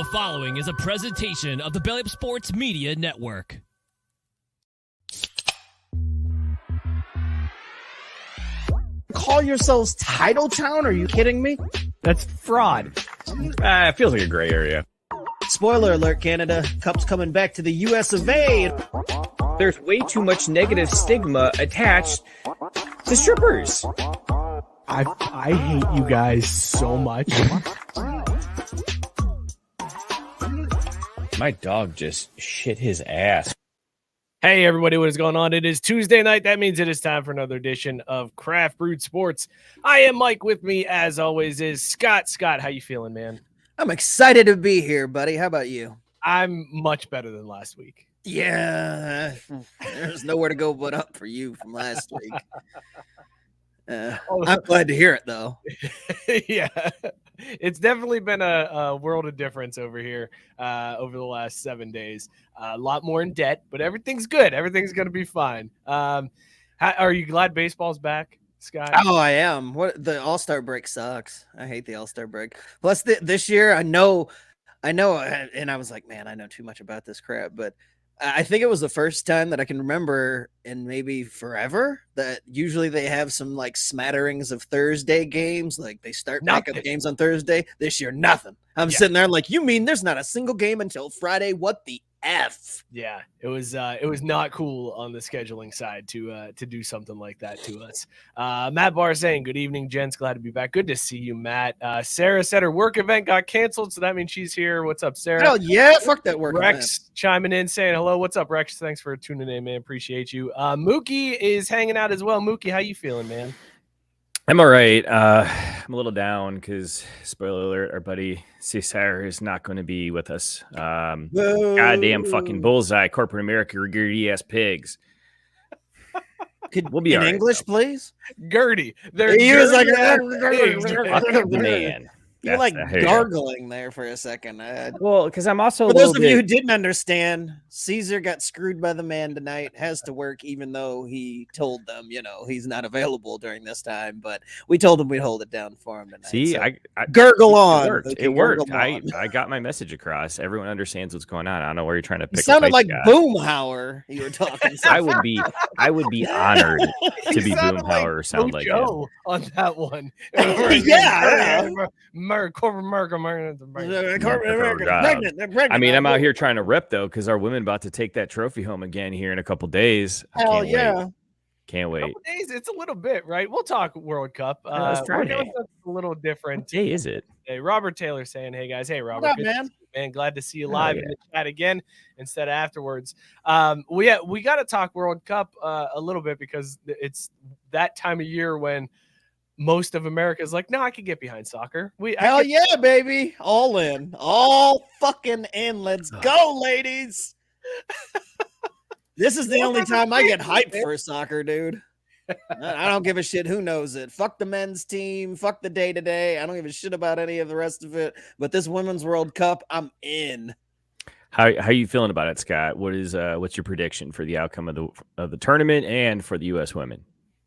The following is a presentation of the Belly Up Sports Media Network. Call yourselves Title Town? Are you kidding me? That's fraud. It feels like a gray area. Spoiler alert, Canada. Cup's coming back to the USWNT. There's way too much negative stigma attached to strippers. I hate you guys so much. My dog just shit his ass. Hey, everybody, what is going on? It is Tuesday night. That means it is time for another edition of Craft Brewed Sports. I am Mike. With me, as always, is Scott. Scott, how you feeling, man? I'm excited to be here, buddy. How about you? I'm much better than last week. Yeah. There's nowhere to go but up for you from last week. I'm glad to hear it, though. Yeah. It's definitely been a world of difference over here over the last 7 days. A lot more in debt, but everything's good. Everything's going to be fine. Are you glad baseball's back, Scott? Oh, I am. The All-Star break sucks. I hate the All-Star break. Plus, this year, I know, and I was like, man, I know too much about this crap, but I think it was the first time that I can remember in maybe forever that usually they have some like smatterings of Thursday games. Like they start back up games on Thursday. This year, nothing. I'm sitting there like, you mean there's not a single game until Friday? What the F? Yeah, it was not cool on the scheduling side to do something like that to us. Matt Barr saying, good evening, gents. Glad to be back. Good to see you, Matt. Sarah said her work event got canceled, so that means she's here. What's up, Sarah? Hell yeah, fuck that work Rex event. Chiming in saying hello. What's up, Rex? Thanks for tuning in, man. Appreciate you. Mookie is hanging out as well. Mookie, how you feeling, man? I'm all right. I'm a little down because, spoiler alert, our buddy Cesar is not going to be with us. Goddamn fucking bullseye, corporate America, greedy ass pigs. We'll be in English, though. Please. Gertie. He was like, the man. You're like gargling there for a second. Well, because I'm also for those of you who didn't understand, Caesar got screwed by the man tonight, has to work, even though he told them, he's not available during this time. But we told him we'd hold it down for him tonight. See, so I gurgle on. It worked. I got my message across. Everyone understands what's going on. I don't know where you're trying to pick. It sounded like Boomhauer. You were talking. I would be honored to be Boomhauer or sound like him on that one. Yeah. Corporate America. I mean, I'm out here trying to rep though, because our women about to take that trophy home again here in a couple days. Hell yeah! Can't wait. Days, it's a little bit, right? We'll talk World Cup. It's Friday. A little different. What day is it? Hey, Robert Taylor saying, "Hey guys, hey Robert, what up, man, glad to see you live in the chat again instead of afterwards." We got to talk World Cup a little bit because it's that time of year when most of America is like, no, I can get behind soccer. Hell yeah, baby. All in. All fucking in. Let's go, ladies. This is the only time I get hyped for soccer, dude. I don't give a shit who knows it. Fuck the men's team. Fuck the day-to-day. I don't give a shit about any of the rest of it. But this Women's World Cup, I'm in. How are you feeling about it, Scott? What's your prediction for the outcome of the tournament and for the U.S. women?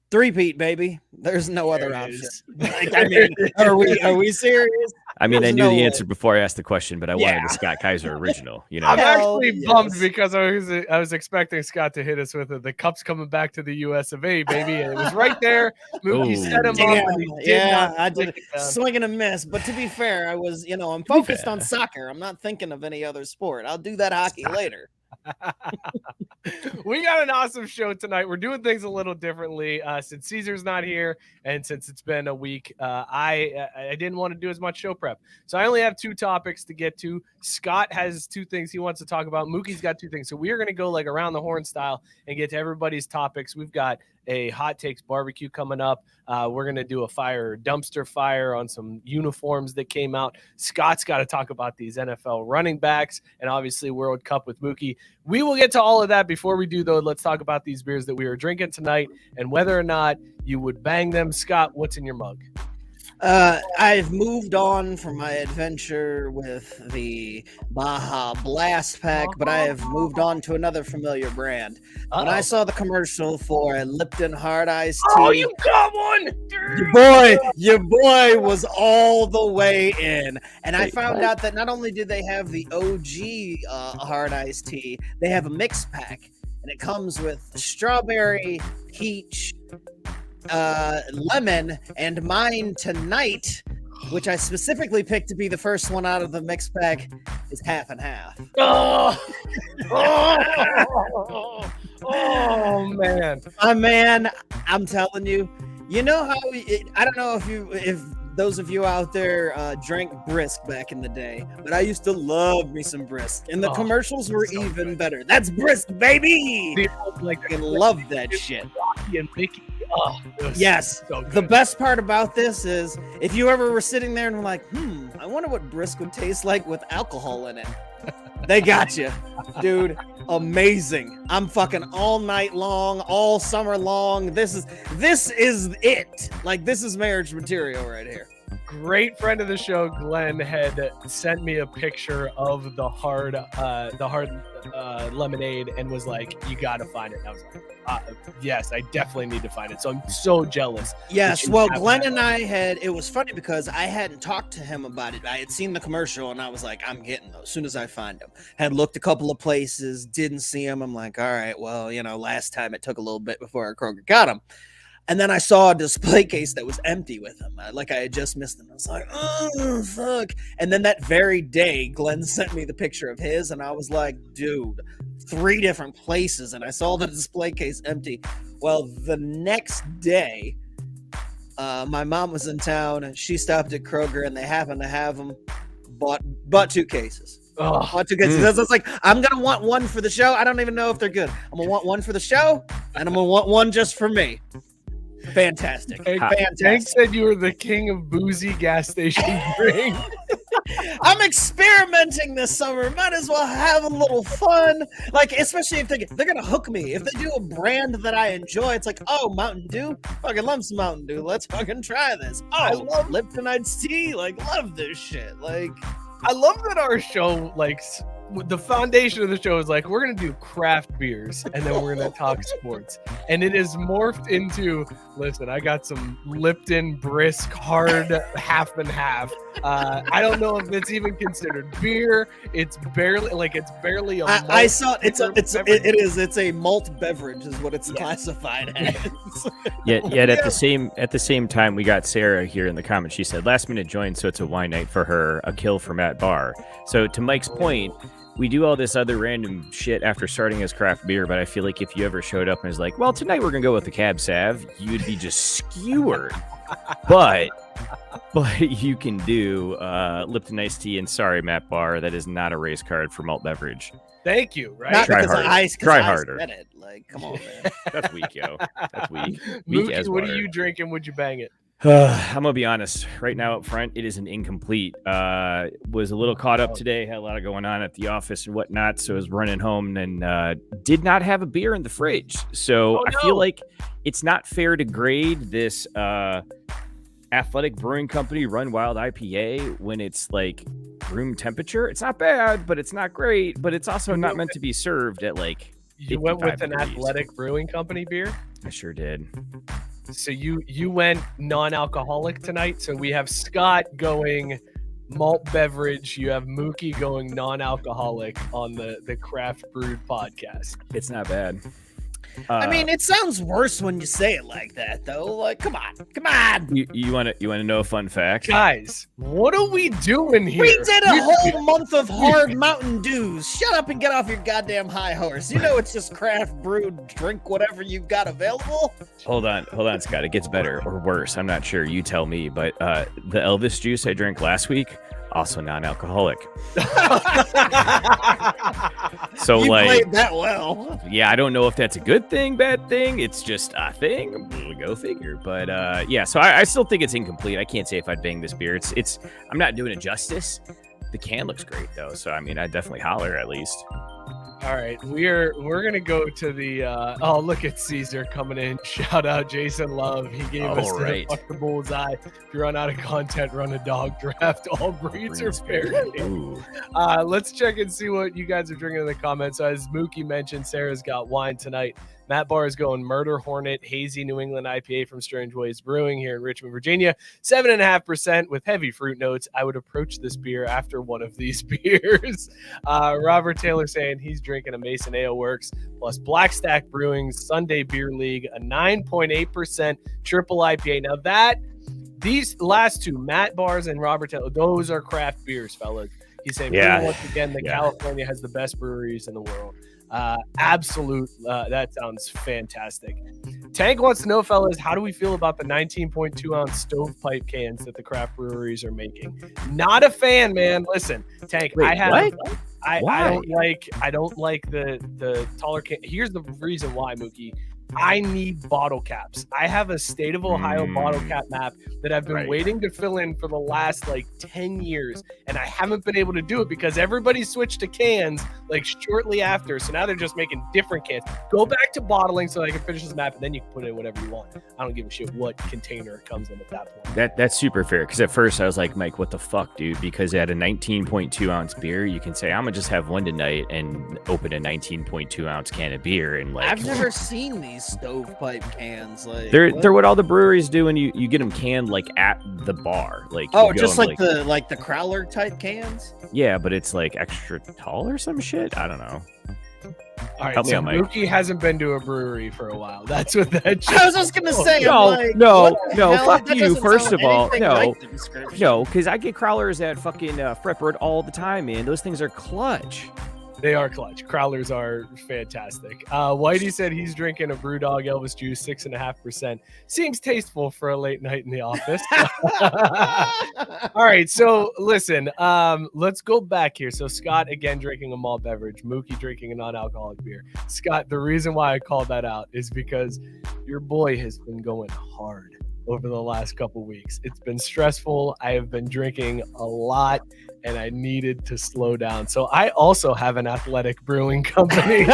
Three-peat, baby. There's no other option. I mean, are we serious? I mean, I knew the answer before I asked the question, but I wanted the Scott Kaiser original. I'm actually bummed because I was expecting Scott to hit us with it. The cup's coming back to the US of A, baby. And it was right there. Mookie set him up. I did swing and a miss. But to be fair, I was, I'm focused on soccer. I'm not thinking of any other sport. I'll do that hockey later. We got an awesome show tonight. We're doing things a little differently since Caesar's not here and since it's been a week. I didn't want to do as much show prep, so I only have 2 topics to get to. Scott has 2 things he wants to talk about. Mookie's got 2 things, so we are going to go like around the horn style and get to everybody's topics. We've got a hot takes barbecue coming up. We're going to do a dumpster fire on some uniforms that came out. Scott's got to talk about these NFL running backs and obviously World Cup with Mookie. We will get to all of that. Before we do, though, let's talk about these beers that we are drinking tonight and whether or not you would bang them. Scott, what's in your mug? I've moved on from my adventure with the Baja Blast Pack, but I have moved on to another familiar brand. When I saw the commercial for a Lipton Hard Iced Tea, Oh, you got one! your boy was all the way in. And I found out that not only do they have the OG Hard Iced Tea, they have a mix pack, and it comes with strawberry, peach, lemon, and mine tonight, which I specifically picked to be the first one out of the mix pack, is half and half. Oh man, My man, I'm telling you, you know how I don't know if those of you out there drank Brisk back in the day, but I used to love me some Brisk, and the commercials were so even better. That's Brisk, baby. I love that shit. Rocky and Mickey. Oh, yes. So good. The best part about this is if you ever were sitting there and were like, I wonder what Brisk would taste like with alcohol in it. They got you, dude. Amazing. I'm fucking all night long, all summer long. This is it. Like, this is marriage material right here. Great friend of the show, Glenn, had sent me a picture of the hard lemonade and was like, "You got to find it." And I was like, "Yes, I definitely need to find it." So I'm so jealous. Yes, well, Glenn and I it was funny because I hadn't talked to him about it. I had seen the commercial and I was like, I'm getting those as soon as I find them. Had looked a couple of places, didn't see them. I'm like, all right, well, last time it took a little bit before our Kroger got them. And then I saw a display case that was empty with them. Like I had just missed them. I was like, oh, fuck. And then that very day, Glenn sent me the picture of his. And I was like, dude, 3 different places. And I saw the display case empty. Well, the next day, my mom was in town. And she stopped at Kroger and they happened to have them. Bought 2 cases. Bought 2 cases. I was like, I'm going to want one for the show. I don't even know if they're good. I'm going to want one for the show. And I'm going to want one just for me. Fantastic. Fantastic. Hank said you were the king of boozy gas station drink. I'm experimenting this summer. Might as well have a little fun. Like, especially if they're going to hook me. If they do a brand that I enjoy, it's like, oh, Mountain Dew? Fucking love some Mountain Dew. Let's fucking try this. Oh, I love Lipton Iced Tea. Like, love this shit. Like, I love that our show, like, the foundation of the show is like, we're going to do craft beers and then we're going to talk sports. And it is morphed into, listen, I got some Lipton Brisk hard half and half. I don't know if it's even considered beer. It's barely a malt. I saw it's a malt beverage is what it's classified as. Yet at the same time, we got Sarah here in the comments. She said last minute join, so it's a wine night for her, a kill for Matt Barr. So to Mike's point, we do all this other random shit after starting as craft beer, but I feel like if you ever showed up and was like, well, tonight we're gonna go with the Cab Sav, you'd be just skewered. But you can do Lipton Iced Tea, and sorry, Matt Barr, that is not a race card for malt beverage. Thank you. Right? Not Try because harder. Try harder. Said it. Like, come on, man. That's weak, yo. That's weak. Mookie, as what water. are you drinking? Would you bang it? I'm gonna be honest. Right now up front, it is an incomplete. Was a little caught up today. Had a lot of going on at the office and whatnot, so I was running home and did not have a beer in the fridge. So I feel like it's not fair to grade this Athletic Brewing Company Run Wild IPA when it's like room temperature. It's not bad, but it's not great. But it's also not meant to be served at like. You went with an degrees. Athletic Brewing Company beer? I sure did. So you went non-alcoholic tonight. So we have Scott going malt beverage. You have Mookie going non-alcoholic on the Craft Brewed podcast. It's not bad. I mean, it sounds worse when you say it like that, though. Like, come on. You want to know a fun fact, guys? What are we doing here? We did a whole month of hard Mountain Dews. Shut up and get off your goddamn high horse. You know it's just craft brewed. Drink whatever you've got available. Hold on, Scott. It gets better or worse. I'm not sure. You tell me. But the Elvis juice I drank last week, also non-alcoholic. So you like played that well. Yeah, I don't know if that's a good thing, bad thing. It's just a thing. Go figure. But yeah, so I still think it's incomplete. I can't say if I'd bang this beer. It's I'm not doing it justice. The can looks great though, so I mean, I'd definitely holler at least. All right, we're gonna go to the. Oh, look at Caesar coming in. Shout out Jason Love. He gave us the fuck the bullseye. If you run out of content, run a dog draft. All breeds are fair. Let's check and see what you guys are drinking in the comments. So as Mookie mentioned, Sarah's got wine tonight. Matt Barr is going Murder Hornet Hazy New England IPA from Strange Ways Brewing here in Richmond, Virginia. 7.5% with heavy fruit notes. I would approach this beer after one of these beers. Robert Taylor saying he's drinking a Mason Ale Works plus Black Stack Brewing's Sunday Beer League, a 9.8% triple IPA. Now these last two, Matt Barr's and Robert Taylor, those are craft beers, fellas. He's saying once again that California has the best breweries in the world. That sounds fantastic. Tank wants to know, fellas, how do we feel about the 19.2 ounce stovepipe cans that the craft breweries are making? Not a fan, man. Listen, Tank, I don't like the taller can. Here's the reason why, Mookie. I need bottle caps. I have a state of Ohio bottle cap map that I've been waiting to fill in for the last 10 years, and I haven't been able to do it because everybody switched to cans shortly after. So now they're just making different cans. Go back to bottling so I can finish this map, and then you can put in whatever you want. I don't give a shit what container it comes in at that point. That's super fair, because at first I was like, Mike, what the fuck, dude? Because at a 19.2 ounce beer, you can say, I'm gonna just have one tonight and open a 19.2 ounce can of beer, and I've never seen these stovepipe cans. They're what all the breweries do, and you get them canned at the bar. Just the Crowler type cans. Yeah, but it's extra tall or some shit. I don't know. All right, so Mookie hasn't been to a brewery for a while. That's what that. I was just gonna say. No. Fuck you. First of all, no, because I get Crowlers at fucking Fretbird all the time, man. Those things are clutch. They are clutch. Crowlers are fantastic. Whitey said he's drinking a Brewdog Elvis Juice, 6.5%. Seems tasteful for a late night in the office. All right, so listen, let's go back here. So Scott, again, drinking a malt beverage. Mookie drinking a non-alcoholic beer. Scott, the reason why I called that out is because your boy has been going hard over the last couple weeks. It's been stressful. I have been drinking a lot, and I needed to slow down. So I also have an athletic brewing company.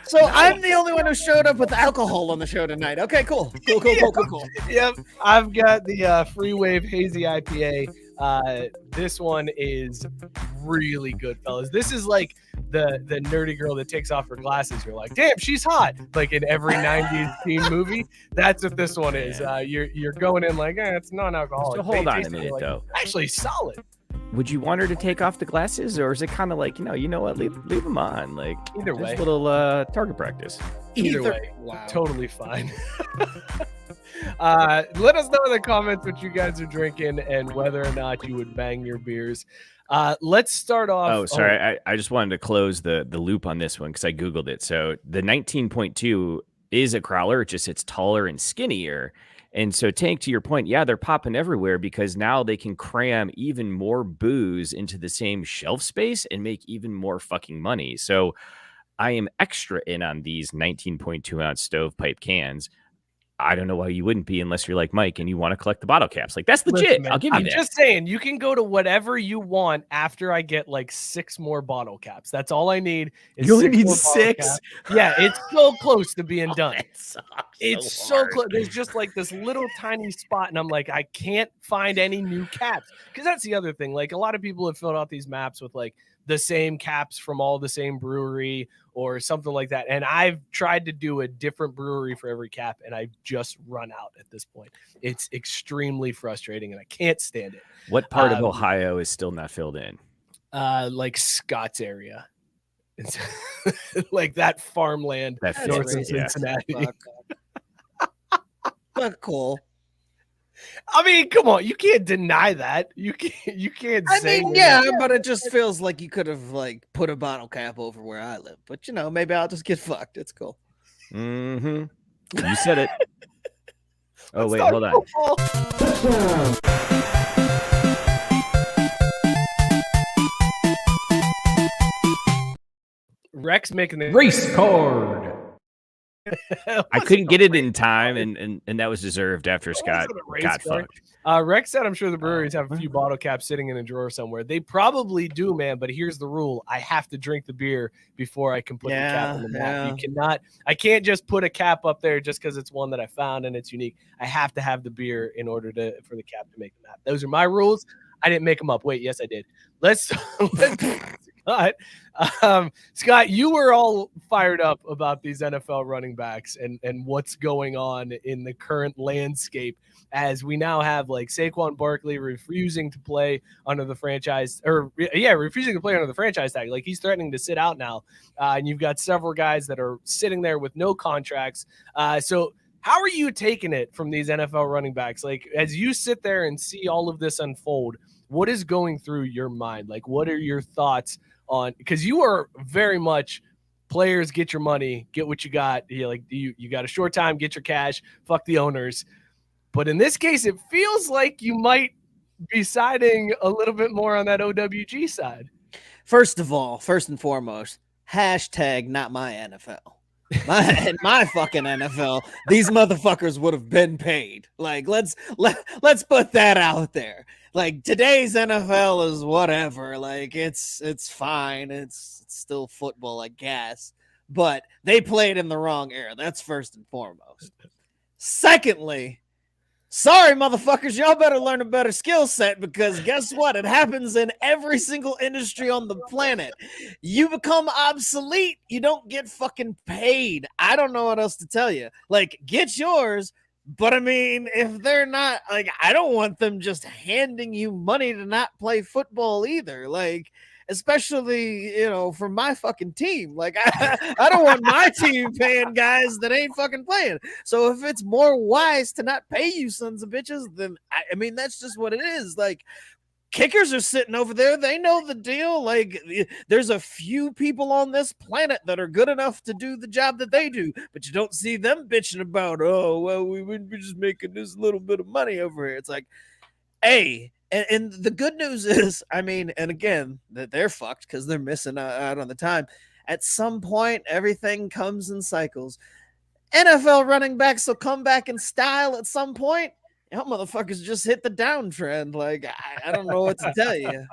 So I'm the only one who showed up with alcohol on the show tonight. Okay, cool. Yep, I've got the Free Wave Hazy IPA. This one is really good, fellas. This is like the nerdy girl that takes off her glasses. You're like, damn, she's hot. Like in every 90s teen movie. That's what this one is. You're going in it's non-alcoholic. So hold on a minute, though. Actually solid. Would you want her to take off the glasses, or is it kind of you know what, leave them on? Either way, a little target practice. Either way, wow. Totally fine. Let us know in the comments what you guys are drinking and whether or not you would bang your beers. Let's start off. Oh, sorry. I just wanted to close the loop on this one because I Googled it. So the 19.2 is a Crowler, just it's taller and skinnier. And so, Tank, to your point, they're popping everywhere because now they can cram even more booze into the same shelf space and make even more fucking money. So I am extra in on these 19.2 ounce stovepipe cans. I don't know why you wouldn't be unless you're like Mike and you want to collect the bottle caps. That's legit. Listen, man, I'll give you that. I'm just saying, you can go to whatever you want after I get 6 more bottle caps. That's all I need. You only need 6? Yeah, it's so close to being done. It's so close. There's just this little tiny spot, and I'm like, I can't find any new caps. Because that's the other thing. A lot of people have filled out these maps with the same caps from all the same brewery or something like that. And I've tried to do a different brewery for every cap, and I've just run out at this point. It's extremely frustrating, and I can't stand it. What part of Ohio is still not filled in? Scott's area. It's that farmland north of Cincinnati. But cool. I mean, come on, you can't deny that. You can't say. But it just feels like you could have put a bottle cap over where I live. But maybe I'll just get fucked. It's cool. Mm-hmm. You said it. Oh wait, hold on. Rex making the race card. I couldn't get it in time, and that was deserved after Scott got fucked. Rex said, I'm sure the breweries have a few bottle caps sitting in a drawer somewhere. They probably do, man, but here's the rule. I have to drink the beer before I can put the cap on the map. I can't just put a cap up there just because it's one that I found and it's unique. I have to have the beer in order for the cap to make the map. Those are my rules. I didn't make them up. Wait, yes, I did. Let's Scott, you were all fired up about these NFL running backs and what's going on in the current landscape as we now have like Saquon Barkley refusing to play under the franchise refusing to play under the franchise tag. Like he's threatening to sit out now. And you've got several guys that are sitting there with no contracts. So how are you taking it from these NFL running backs? Like as you sit there and see all of this unfold, what is going through your mind? Like, what are your thoughts on, because you are very much players, get your money, get what you got. You got a short time, get your cash, fuck the owners. But in this case, it feels like you might be siding a little bit more on that OWG side. First and foremost, hashtag not my NFL. My fucking NFL, these motherfuckers would have been paid. Like, let's put that out there. Like today's NFL is whatever. Like it's fine. It's still football, I guess. But they played in the wrong era. That's first and foremost. Secondly, sorry, motherfuckers, y'all better learn a better skill set because guess what? It happens in every single industry on the planet. You become obsolete, you don't get fucking paid. I don't know what else to tell you. Like, get yours. But I mean, if they're not, like, I don't want them just handing you money to not play football either. Like, especially, for my fucking team. Like, I don't want my team paying guys that ain't fucking playing. So if it's more wise to not pay you sons of bitches, then I mean, that's just what it is. Like, kickers are sitting over there. They know the deal. Like, there's a few people on this planet that are good enough to do the job that they do, but you don't see them bitching about, oh, well, we're just making this little bit of money over here. It's like, hey, and the good news is, I mean, and again, that they're fucked because they're missing out on the time. At some point, everything comes in cycles. NFL running backs will come back in style at some point. Y'all motherfuckers just hit the downtrend. Like, I don't know what to tell you.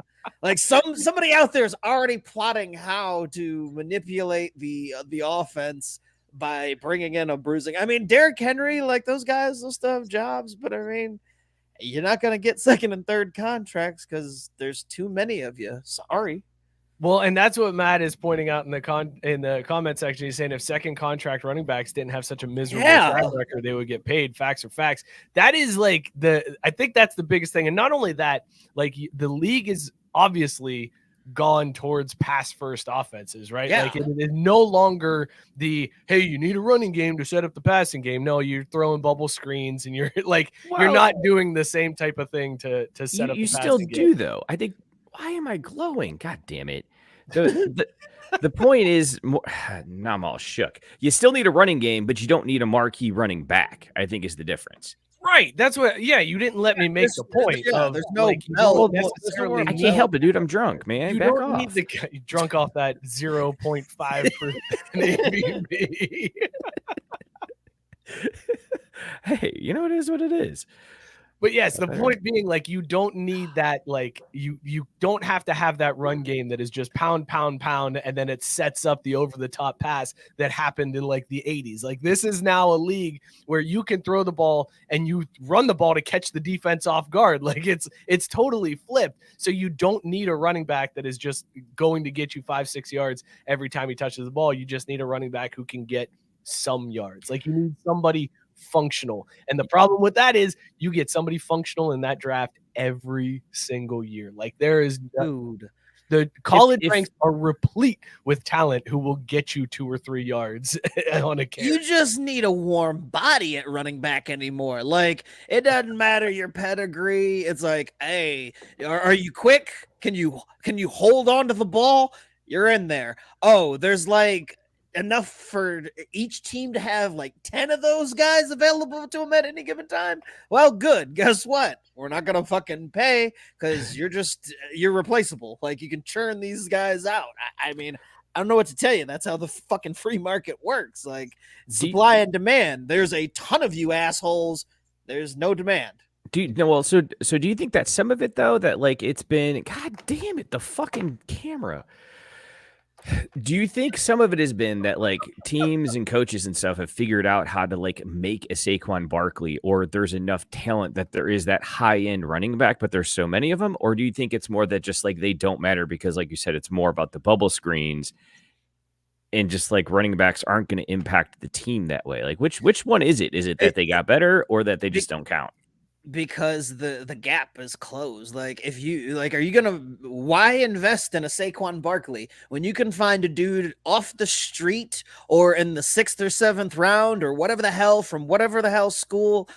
Like somebody out there is already plotting how to manipulate the offense by bringing in a bruising. I mean, Derrick Henry, like those guys will still have jobs, but I mean, you're not going to get second and third contracts because there's too many of you. Sorry. Well, and that's what Matt is pointing out in the comment section. He's saying if second contract running backs didn't have such a miserable track record, they would get paid. Facts are facts. That is like I think that's the biggest thing. And not only that, like the league is obviously gone towards pass first offenses, right? Yeah. Like it is no longer the, hey, you need a running game to set up the passing game. No, you're throwing bubble screens and you're like, you're not doing the same type of thing to set up the passing game. You still do though. I think, why am I glowing? God damn it. The point is, now I'm all shook. You still need a running game, but you don't need a marquee running back, I think is the difference. Right. That's what, you didn't let me make the point. There's no necessarily. I can't help it, dude. I'm drunk, man. You Back don't off. need the drunk off that 0.5% ABV. Hey, it is what it is. But yes, the point being, like, you don't need that, like, you don't have to have that run game that is just pound, pound, pound, and then it sets up the over-the-top pass that happened in, like, the 80s. Like, this is now a league where you can throw the ball and you run the ball to catch the defense off guard. Like, it's totally flipped. So you don't need a running back that is just going to get you 5-6 yards every time he touches the ball. You just need a running back who can get some yards. Like, you need somebody functional. And the problem with that is you get somebody functional in that draft every single year. Like, there is the college ranks are replete with talent who will get you 2 or 3 yards on a carry. You just need a warm body at running back anymore. Like, it doesn't matter your pedigree. It's like, hey, are you quick? Can you hold on to the ball? You're in there. Oh, there's like enough for each team to have like 10 of those guys available to them at any given time. Well, good. Guess what? We're not going to fucking pay because you're replaceable. Like, you can churn these guys out. I mean, I don't know what to tell you. That's how the fucking free market works. Like supply and demand. There's a ton of you assholes. There's no demand. So do you think that some of it though, that like it's been, God damn it, the fucking camera. Do you think some of it has been that like teams and coaches and stuff have figured out how to like make a Saquon Barkley, or there's enough talent that there is that high end running back, but there's so many of them? Or do you think it's more that just like they don't matter because, like you said, it's more about the bubble screens and just like running backs aren't going to impact the team that way? Like which one is it? Is it that they got better or that they just don't count? Because the gap is closed. Like if you like, are you gonna why invest in a Saquon Barkley when you can find a dude off the street or in the 6th or 7th round or whatever the hell from whatever the hell school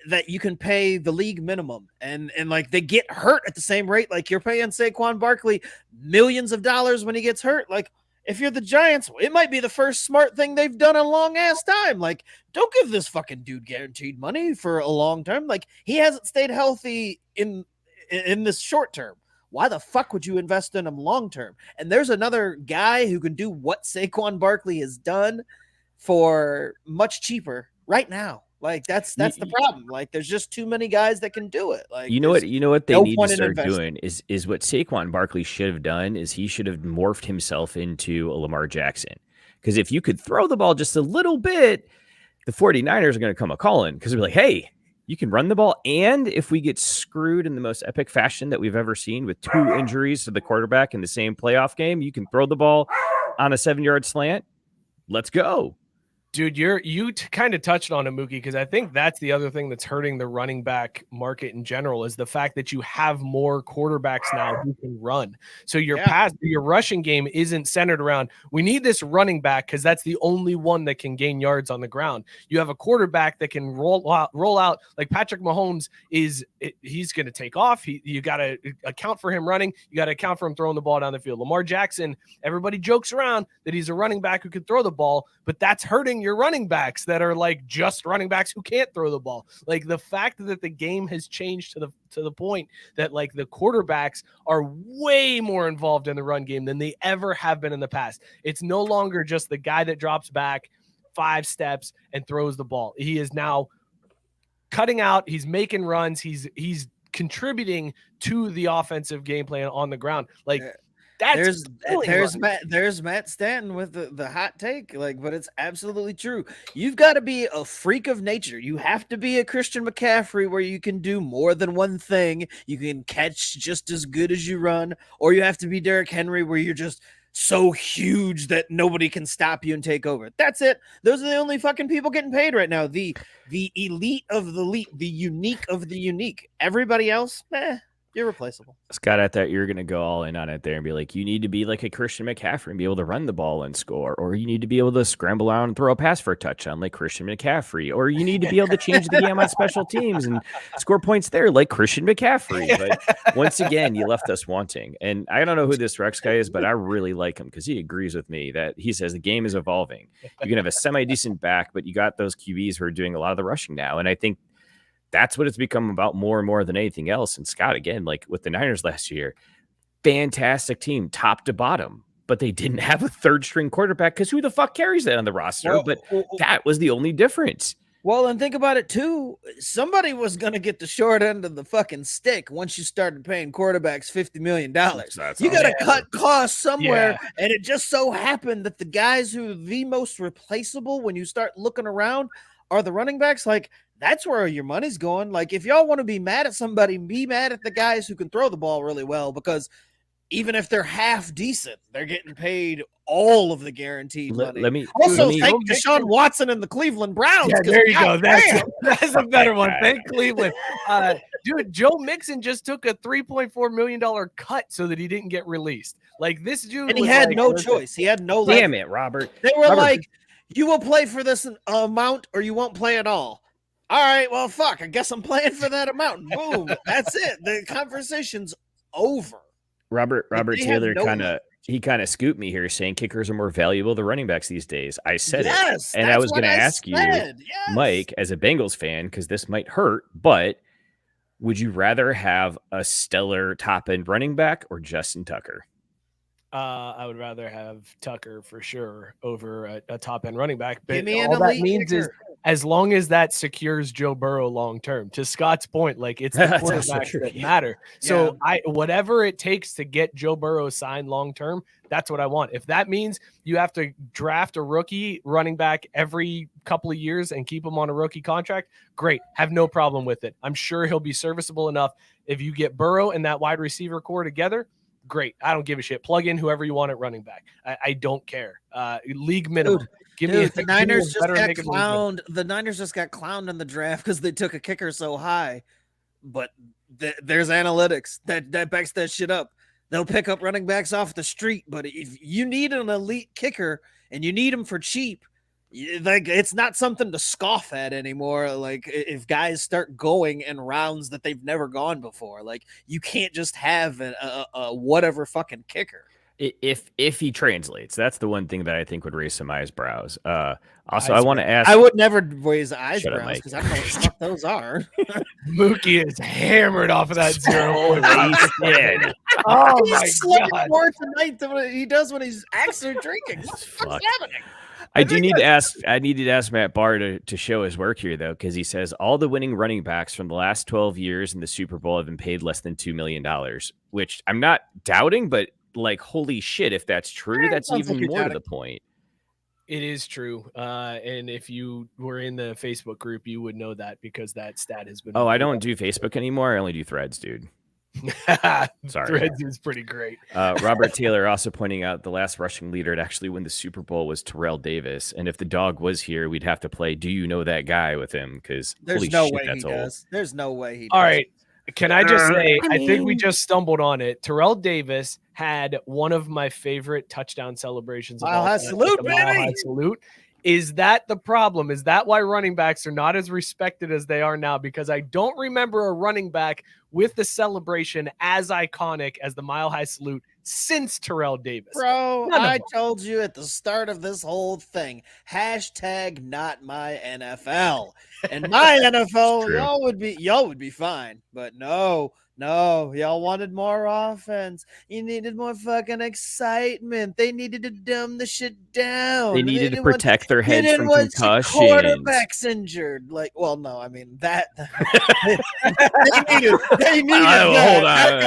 that you can pay the league minimum and like they get hurt at the same rate? Like you're paying Saquon Barkley millions of dollars when he gets hurt. Like if you're the Giants, it might be the first smart thing they've done in a long ass time. Like, don't give this fucking dude guaranteed money for a long term. Like, he hasn't stayed healthy in this short term. Why the fuck would you invest in him long term? And there's another guy who can do what Saquon Barkley has done for much cheaper right now. Like that's the problem. Like there's just too many guys that can do it. Like you know what they need to start doing is what Saquon Barkley should have done is he should have morphed himself into a Lamar Jackson. Because if you could throw the ball just a little bit, the 49ers are going to come a-calling because they're like, hey, you can run the ball. And if we get screwed in the most epic fashion that we've ever seen with 2 injuries to the quarterback in the same playoff game, you can throw the ball on a 7-yard slant. Let's go. Dude, you kind of touched on it, Mookie, because I think that's the other thing that's hurting the running back market in general is the fact that you have more quarterbacks now who can run. So your rushing game isn't centered around, we need this running back because that's the only one that can gain yards on the ground. You have a quarterback that can roll out like Patrick Mahomes he's going to take off. You got to account for him running. You got to account for him throwing the ball down the field. Lamar Jackson, everybody jokes around that he's a running back who can throw the ball, but that's hurting your running backs that are like just running backs who can't throw the ball. Like the fact that the game has changed to the point that like the quarterbacks are way more involved in the run game than they ever have been in the past. It's no longer just the guy that drops back 5 steps and throws the ball. He is now cutting out, he's making runs, he's contributing to the offensive game plan on the ground. Like there's Matt Stanton with the hot take, like, but it's absolutely true. You've got to be a freak of nature. You have to be a Christian McCaffrey where you can do more than one thing. You can catch just as good as you run, or you have to be Derrick Henry where you're just so huge that nobody can stop you and take over. That's it. Those are the only fucking people getting paid right now. The elite of the elite, the unique of the unique. Everybody else, irreplaceable. Scott, I thought you were going to go all in on it there and be like, you need to be like a Christian McCaffrey and be able to run the ball and score, or you need to be able to scramble out and throw a pass for a touchdown like Christian McCaffrey, or you need to be able to change the game on special teams and score points there like Christian McCaffrey. But once again, you left us wanting. And I don't know who this Rex guy is, but I really like him because he agrees with me that he says the game is evolving. You can have a semi-decent back, but you got those QBs who are doing a lot of the rushing now. And I think that's what it's become about more and more than anything else. And Scott, again, like with the Niners last year, fantastic team, top to bottom, but they didn't have a 3rd string quarterback because who the fuck carries that on the roster? But that was the only difference. Well, and think about it too. Somebody was going to get the short end of the fucking stick once you started paying quarterbacks $50 million. You got to cut costs somewhere. Yeah. And it just so happened that the guys who are the most replaceable when you start looking around are the running backs. Like, that's where your money's going. Like, if y'all want to be mad at somebody, be mad at the guys who can throw the ball really well, because even if they're half decent, they're getting paid all of the guaranteed money. Thank Deshaun Watson and the Cleveland Browns. Yeah, there you go. That's a better one. Thank Cleveland. Dude, Joe Mixon just took a $3.4 million cut so that he didn't get released. Like, this dude, and he had no choice. He had no. Damn it, Robert. They were like, you will play for this amount, or you won't play at all. All right, well, fuck. I guess I'm playing for that amount. Boom. That's it. The conversation's over. Robert Taylor kind of scooped me here, saying kickers are more valuable than running backs these days. I said it, and I was going to ask you, Mike, as a Bengals fan, because this might hurt, but would you rather have a stellar top end running back or Justin Tucker? I would rather have Tucker for sure over a top end running back. But Give me an all that elite means is kicker. as long as that secures Joe Burrow long term. To Scott's point, like it's the That's also quarterbacks true, that yeah. matter. So whatever it takes to get Joe Burrow signed long term, that's what I want. If that means you have to draft a rookie running back every couple of years and keep him on a rookie contract, great. Have no problem with it. I'm sure he'll be serviceable enough. If you get Burrow and that wide receiver core together, great. I don't give a shit. Plug in whoever you want at running back. I don't care. League minimum. The Niners just got clowned. The Niners just got clowned in the draft because they took a kicker so high. But there's analytics that backs that shit up. They'll pick up running backs off the street, but if you need an elite kicker and you need them for cheap, like it's not something to scoff at anymore. Like if guys start going in rounds that they've never gone before, like you can't just have a whatever fucking kicker. If he translates, that's the one thing that I think would raise some eyebrows. Also, I want to ask. I would never raise eyebrows because I don't know what the fuck those are. Mookie is hammered off of that 0. Oh he's my god! More tonight than what he does when he's actually drinking. What's happening? I need to ask Matt Barr to show his work here, though, because he says all the winning running backs from the last 12 years in the Super Bowl have been paid less than $2 million, which I'm not doubting, but like, holy shit, if that's true, that's even more to the point. It is true. And if you were in the Facebook group, you would know that because that stat has been. Oh, I don't do Facebook anymore. I only do Threads, dude. Sorry. Threads is pretty great. Robert Taylor also pointing out the last rushing leader to actually win the Super Bowl was Terrell Davis. And if the dog was here, we'd have to play Do You Know That Guy with him because there's no way he does. There's no way he does. All right. Can I just say, I think we just stumbled on it. Terrell Davis had one of my favorite touchdown celebrations. Mile High Salute, baby. Mile High Salute. Is that the problem? Is that why running backs are not as respected as they are now? Because I don't remember a running back with the celebration as iconic as the Mile High Salute since Terrell Davis. Bro, I told you at the start of this whole thing, hashtag not my NFL. And my NFL, y'all would be fine. But no, y'all wanted more offense. You needed more fucking excitement. They needed to dumb the shit down. They needed to protect their heads from concussions. Quarterback's injured. Like, well, no, I mean that. they needed that.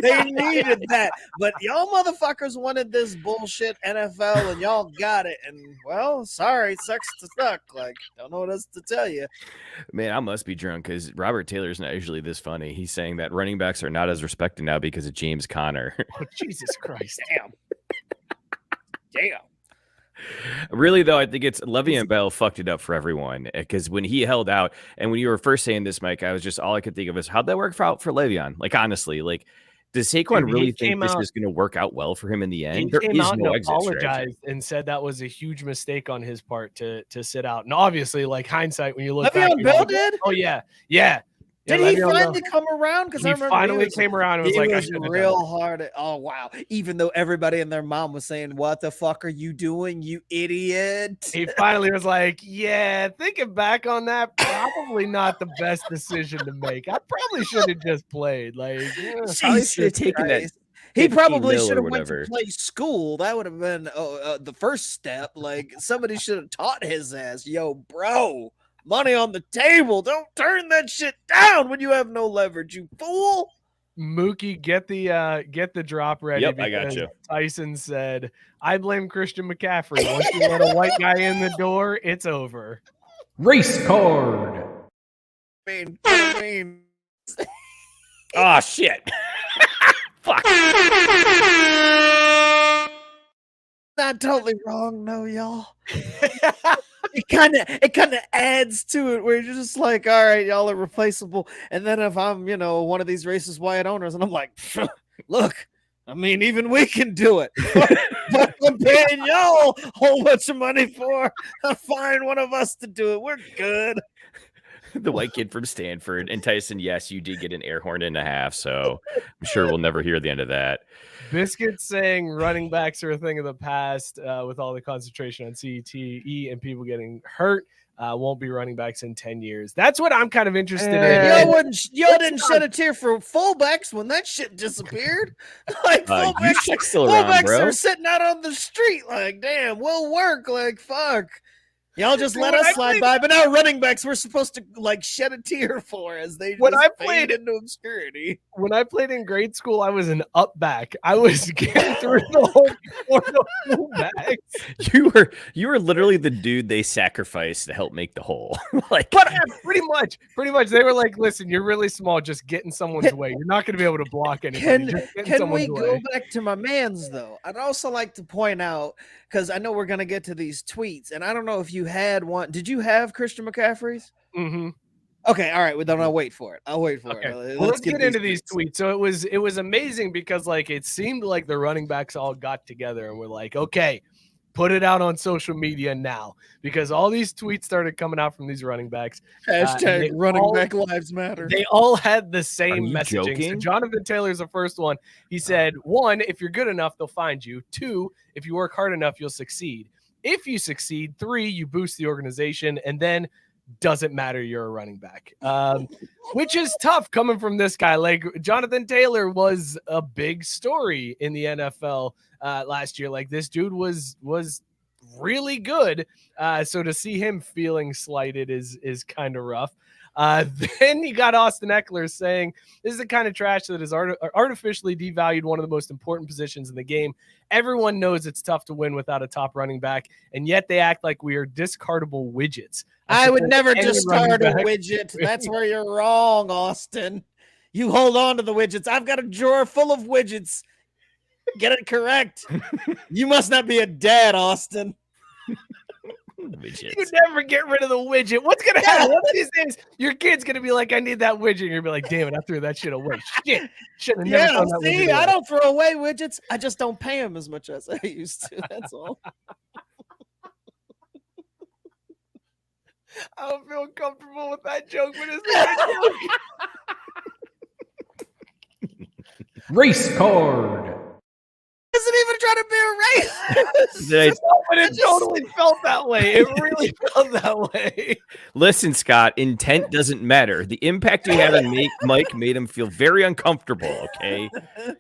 They needed that. But y'all motherfuckers wanted this bullshit NFL, and y'all got it. And well, sorry, it sucks to suck. Like, don't know what else to tell you. Man, I must be drunk because Robert Taylor's not usually this funny. He's saying that running backs are not as respected now because of James Conner. Oh, Jesus Christ. Damn. Really, though, I think it's Le'Veon Bell fucked it up for everyone because when he held out, and when you were first saying this, Mike, I was just all I could think of is how'd that work out for Le'Veon? Like, honestly, like, does Saquon really think this is going to work out well for him in the end? He came out and apologized and said that was a huge mistake on his part to sit out. And obviously, like hindsight, when you look back, Le'Veon Bell did? Oh yeah. Did he finally come around? Because I remember finally came around and was like, I was real hard. Oh wow! Even though everybody and their mom was saying, "What the fuck are you doing, you idiot?" He finally was like, "Yeah, thinking back on that, probably not the best decision to make. I probably should have just played." Like, should have taken that. He probably should have went to play school. That would have been the first step. Like somebody should have taught his ass, "Yo, bro. Money on the table. Don't turn that shit down when you have no leverage, you fool." Mookie, get the drop ready. Yep, I got you. Tyson said, "I blame Christian McCaffrey. Once you let a white guy in the door, it's over." Race card. I mean. Oh shit. Fuck. Not totally wrong, no, y'all. It kind of adds to it where you're just like, all right, y'all are replaceable. And then if I'm, one of these racist white owners, and I'm like, look, I mean, even we can do it. But I'm paying y'all a whole bunch of money for find one of us to do it. We're good. The white kid from Stanford. And Tyson, yes, you did get an air horn and a half, so I'm sure we'll never hear the end of that. Biscuit saying running backs are a thing of the past with all the concentration on CTE and people getting hurt. won't be running backs in 10 years. That's what I'm kind of interested in. Y'all didn't shed a tear for fullbacks when that shit disappeared. Like fullbacks, still around, fullbacks bro. are sitting out on the street like, damn, we'll work. Like, fuck. Y'all just let us slide by, but now running backs we're supposed to like shed a tear for as they just fade into obscurity. When I played in grade school, I was an up back. I was getting through the whole before the fullbacks. You were literally the dude they sacrificed to help make the hole. Like, but pretty much they were like, listen, you're really small, just get in someone's way. You're not going to be able to block anybody. Can we go back to my mans though? I'd also like to point out, because I know we're going to get to these tweets, and I don't know if you had one. Did you have Christian McCaffrey's? Mm-hmm. Okay, all right. Well, then I'll wait for it. it. Let's get into these tweets. So it was amazing because like it seemed like the running backs all got together and were like, okay, put it out on social media now, because all these tweets started coming out from these running backs. Hashtag running back lives matter. They all had the same messaging. Joking? So Jonathan Taylor's the first one. He said, 1, if you're good enough, they'll find you. 2, if you work hard enough, you'll succeed. If you succeed, 3, you boost the organization, and then doesn't matter, you're a running back. Which is tough coming from this guy. Like, Jonathan Taylor was a big story in the NFL last year. Like, this dude was really good. So to see him feeling slighted is kind of rough. Then you got Austin Eckler saying, this is the kind of trash that has artificially devalued one of the most important positions in the game. Everyone knows it's tough to win without a top running back, and yet they act like we are discardable widgets. I would never discard a widget. That's where you're wrong, Austin. You hold on to the widgets. I've got a drawer full of widgets. Get it correct. You must not be a dad, Austin. Widgets. You never get rid of the widget. What's gonna happen? One of these days, your kid's gonna be like, "I need that widget." And you're gonna be like, "Damn it, I threw that shit away." Shit, should have never thrown that widget away. I don't throw away widgets. I just don't pay them as much as I used to. That's all. I don't feel comfortable with that joke, but it's a good joke. Race card. Isn't even trying to be a race. But it totally felt that way. It really felt that way. Listen, Scott, intent doesn't matter. The impact you had on Mike made him feel very uncomfortable, okay?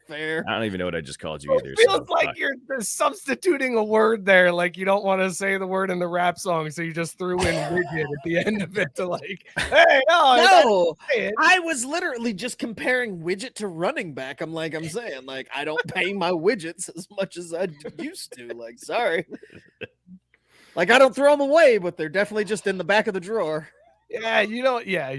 Fair. I don't even know what I just called you either. It feels like you're substituting a word there. Like you don't want to say the word in the rap song, so you just threw in widget at the end of it to like, hey, no. I was literally just comparing widget to running back. I'm saying, like, I don't pay my widgets as much as I used to. Like, sorry. Like, I don't throw them away, but they're definitely just in the back of the drawer. Yeah, you don't. Yeah,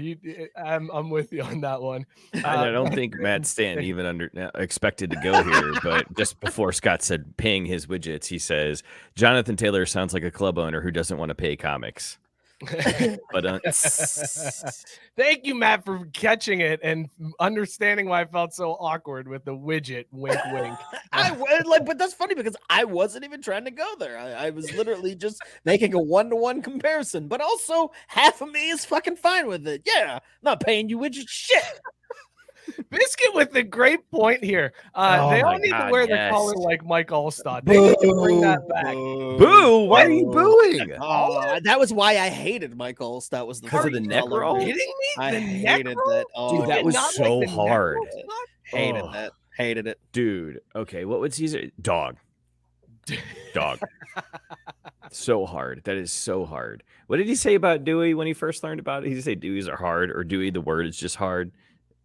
I'm with you on that one. I don't think Matt Stanton even expected to go here, but just before Scott said paying his widgets, he says Jonathan Taylor sounds like a club owner who doesn't want to pay comics. But thank you, Matt, for catching it and understanding why I felt so awkward with the widget. Wink, wink. But that's funny because I wasn't even trying to go there. I was literally just making a 1-to-1 comparison. But also, half of me is fucking fine with it. Yeah, I'm not paying you widget shit. Biscuit with a great point here. They all need to wear the collar like Mike Allstott. They need to bring that back. Boo! Why are you booing? That was why I hated Mike Allstott. Was because of the neck roll? Kidding me? I hated that. Dude, that was so hard. Hated that. Hated it, dude. Okay, what would Caesar? Dog. So hard. That is so hard. What did he say about Dewey when he first learned about it? He say Deweys are hard, or Dewey the word is just hard.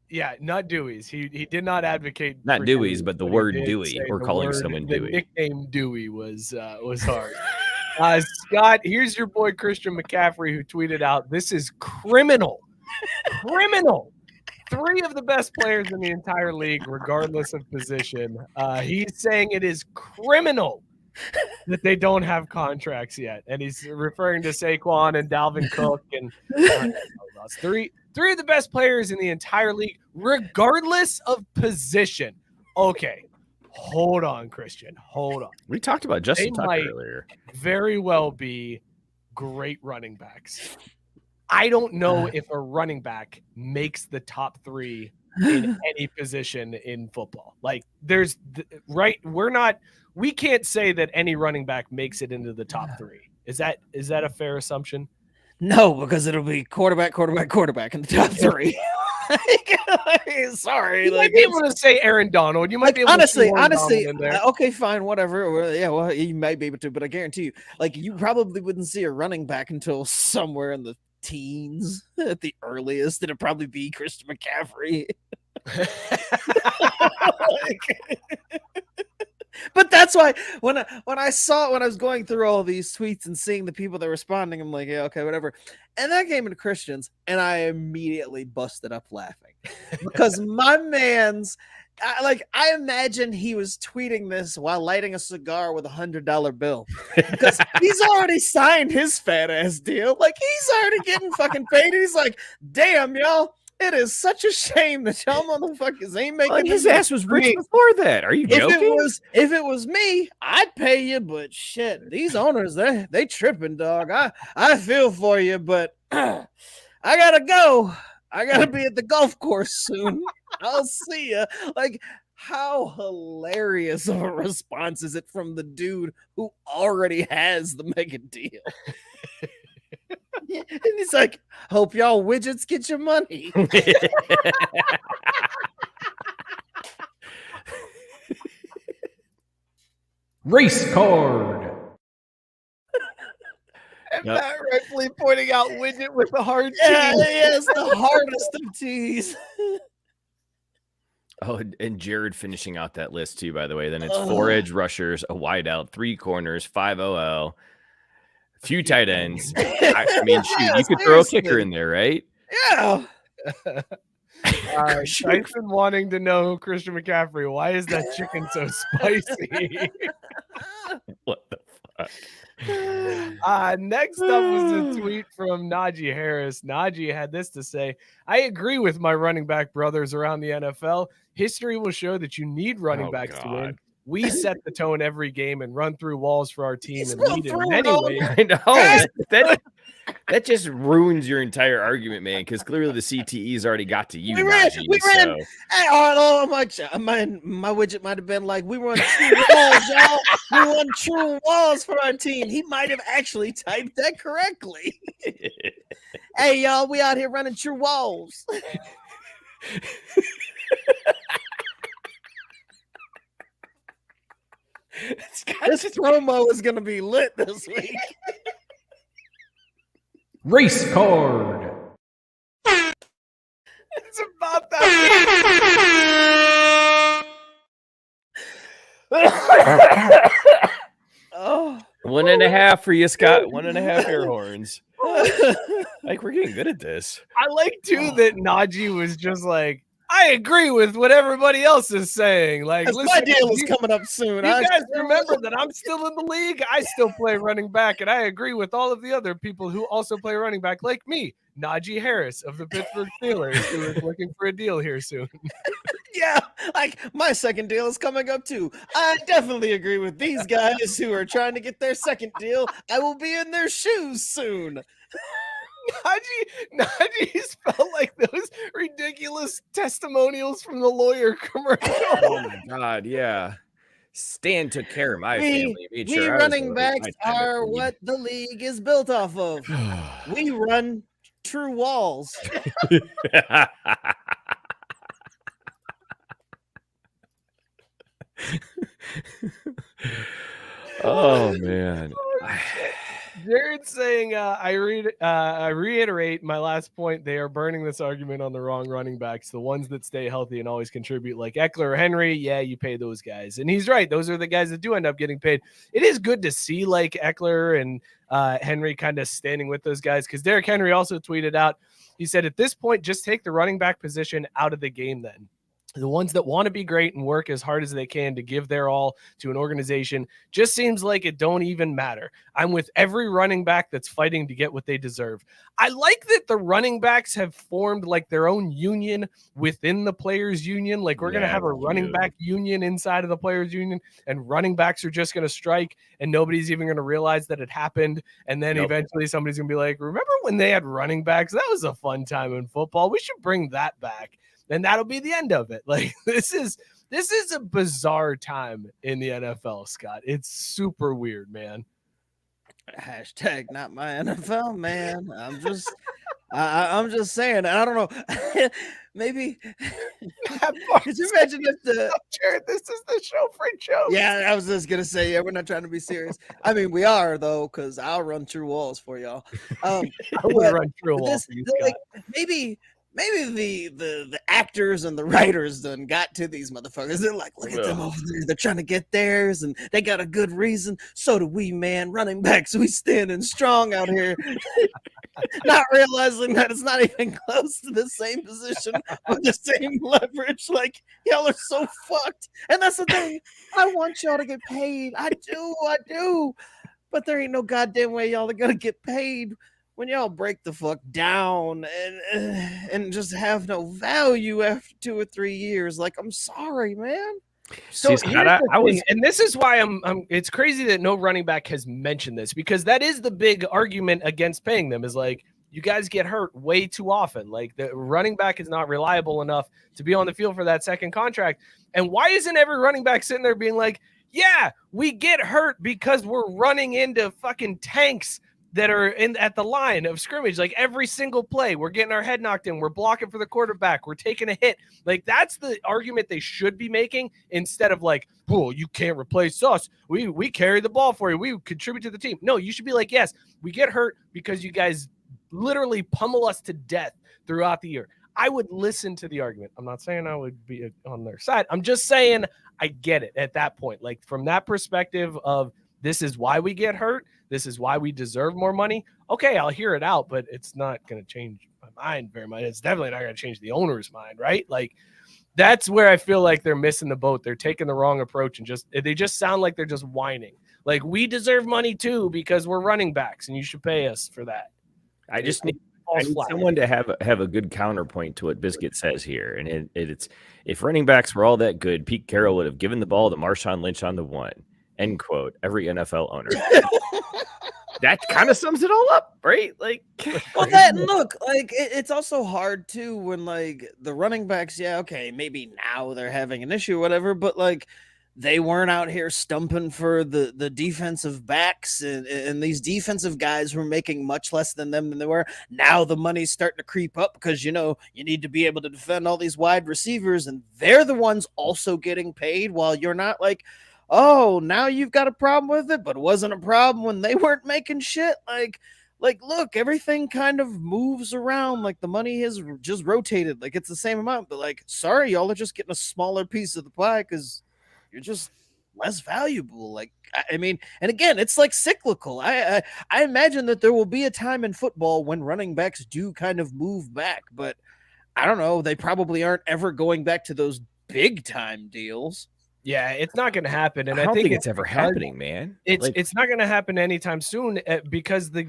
Yeah, not Dewey's. He did not advocate not Dewey's, but the word Dewey. Or calling someone Dewey. The nickname Dewey was hard. Scott, here's your boy Christian McCaffrey who tweeted out, "This is criminal, criminal." 3 of the best players in the entire league, regardless of position. He's saying it is criminal that they don't have contracts yet, and he's referring to Saquon and Dalvin Cook and three of the best players in the entire league, regardless of position. Okay, hold on, Christian. Hold on. We talked about Justin Tucker earlier. Very well be great running backs. I don't know if a running back makes the top 3 in any position in football. Like we can't say that any running back makes it into the top 3. Is that a fair assumption? No, because it'll be quarterback in the top three. Sorry, You might be able to say Aaron Donald. You might be able honestly, to honestly, in there. okay, fine, whatever. Well, yeah, well, you might be able to, but I guarantee you, like, you probably wouldn't see a running back until somewhere in the teens at the earliest. It'd probably be Christian McCaffrey. But that's why when I was going through all these tweets and seeing the people that were responding, I'm like, yeah, okay, whatever. And that came into Christians, and I immediately busted up laughing because my man's I imagine he was tweeting this while lighting a cigar with $100 bill because he's already signed his fat ass deal. Like, he's already getting fucking paid. He's like, damn, y'all. It is such a shame that y'all motherfuckers ain't making his ass was rich before that. Are you joking? If it was me, I'd pay you, but shit, these owners, they tripping, dog. I feel for you, but I gotta go. I gotta be at the golf course soon. I'll see ya. Like, how hilarious of a response is it from the dude who already has the mega deal? And he's like, hope y'all widgets get your money. Race card. And Matt rightfully pointing out widget with the hard T. Yeah, it's the hardest of T's. Oh, and Jared finishing out that list too, by the way. Then it's 4 edge rushers, a wide out, 3 corners, 5 OL, a few tight ends. I mean, shoot, you could throw a kicker in there, right? Yeah. Tyson wanting to know, Christian McCaffrey, why is that chicken so spicy? What the fuck? Next up was a tweet from Najee Harris. Najee had this to say: I agree with my running back brothers around the NFL. History will show that you need running backs to win. We set the tone every game and run through walls for our team and lead in many ways. I know. That just ruins your entire argument, man, because clearly the CTE's already got to you. We ran. Hey, oh, my widget might have been like, we run true walls, y'all. We run true walls for our team. He might have actually typed that correctly. Hey, y'all, we out here running true walls. This promo is going to be lit this week. Race card. It's about that. Oh, 1.5 for you, Scott. 1.5 air horns. Like, we're getting good at this. I like too that Najee was just like, I agree with what everybody else is saying. Like, listen, my deal is coming up soon. You guys remember that I'm still in the league. I still play running back, and I agree with all of the other people who also play running back, like me, Najee Harris of the Pittsburgh Steelers, who is looking for a deal here soon. Yeah, like, my second deal is coming up too. I definitely agree with these guys who are trying to get their second deal. I will be in their shoes soon. Najee's felt like those ridiculous testimonials from the lawyer commercial. Oh my God, yeah. Stan took care of my family. We running backs are what the league is built off of. We run true walls. Oh man. Jared's saying, I reiterate my last point. They are burning this argument on the wrong running backs, the ones that stay healthy and always contribute, like Eckler or Henry. Yeah, you pay those guys. And he's right. Those are the guys that do end up getting paid. It is good to see like Eckler and Henry kind of standing with those guys, because Derrick Henry also tweeted out, he said, at this point, just take the running back position out of the game then. The ones that want to be great and work as hard as they can to give their all to an organization just seems like it don't even matter. I'm with every running back that's fighting to get what they deserve. I like that the running backs have formed like their own union within the players union. Like, we're going to have a running back union inside of the players union, and running backs are just going to strike and nobody's even going to realize that it happened. And then eventually somebody's going to be like, remember when they had running backs? That was a fun time in football. We should bring that back. And that'll be the end of it. Like, this is a bizarre time in the NFL, Scott. It's super weird, man. Hashtag not my NFL, man. I'm just saying. I don't know. Maybe. Could you imagine if Jared, this is the show for jokes. Yeah, I was just gonna say. Yeah, we're not trying to be serious. I mean, we are though, because I'll run through walls for y'all. I would run through a wall this, for you, like, maybe the actors and the writers done got to these motherfuckers. They're like, look at them over there. They're trying to get theirs, and they got a good reason. So do we, man. Running backs, we standing strong out here. Not realizing that it's not even close to the same position with the same leverage. Like, y'all are so fucked. And that's the thing. I want y'all to get paid. I do. But there ain't no goddamn way y'all are gonna get paid when y'all break the fuck down and just have no value after 2 or 3 years. Like, I'm sorry, man. So and this is why I'm it's crazy that no running back has mentioned this, because that is the big argument against paying them, is like, you guys get hurt way too often. Like, the running back is not reliable enough to be on the field for that second contract. And why isn't every running back sitting there being like, yeah, we get hurt because we're running into fucking tanks that are at the line of scrimmage, like every single play, we're getting our head knocked in, we're blocking for the quarterback, we're taking a hit. Like, that's the argument they should be making, instead of like, oh, you can't replace us. We carry the ball for you. We contribute to the team. No, you should be like, yes, we get hurt because you guys literally pummel us to death throughout the year. I would listen to the argument. I'm not saying I would be on their side. I'm just saying I get it at that point. Like, from that perspective of, this is why we get hurt, this is why we deserve more money. Okay, I'll hear it out, but it's not going to change my mind very much. It's definitely not going to change the owner's mind, right? Like, that's where I feel like they're missing the boat. They're taking the wrong approach, and they just sound like they're just whining. Like, we deserve money too because we're running backs, and you should pay us for that. I just need someone to have a good counterpoint to what Biscuit says here, and it's, if running backs were all that good, Pete Carroll would have given the ball to Marshawn Lynch on the one. End quote. Every NFL owner. That kind of sums it all up, right? Like, well, that look, like, it's also hard too when, like, the running backs, yeah, okay, maybe now they're having an issue or whatever, but like, they weren't out here stumping for the defensive backs, and these defensive guys were making much less than them than they were. Now the money's starting to creep up because, you know, you need to be able to defend all these wide receivers, and they're the ones also getting paid, while you're not like, oh, now you've got a problem with it, but it wasn't a problem when they weren't making shit. Like, look, everything kind of moves around. Like, the money has just rotated. Like, it's the same amount, but like, sorry, y'all are just getting a smaller piece of the pie because you're just less valuable. Like, I mean, and again, it's like cyclical. I imagine that there will be a time in football when running backs do kind of move back, but I don't know. They probably aren't ever going back to those big time deals. Yeah, it's not going to happen, and I don't think it's ever happening, man. It's not going to happen anytime soon, because the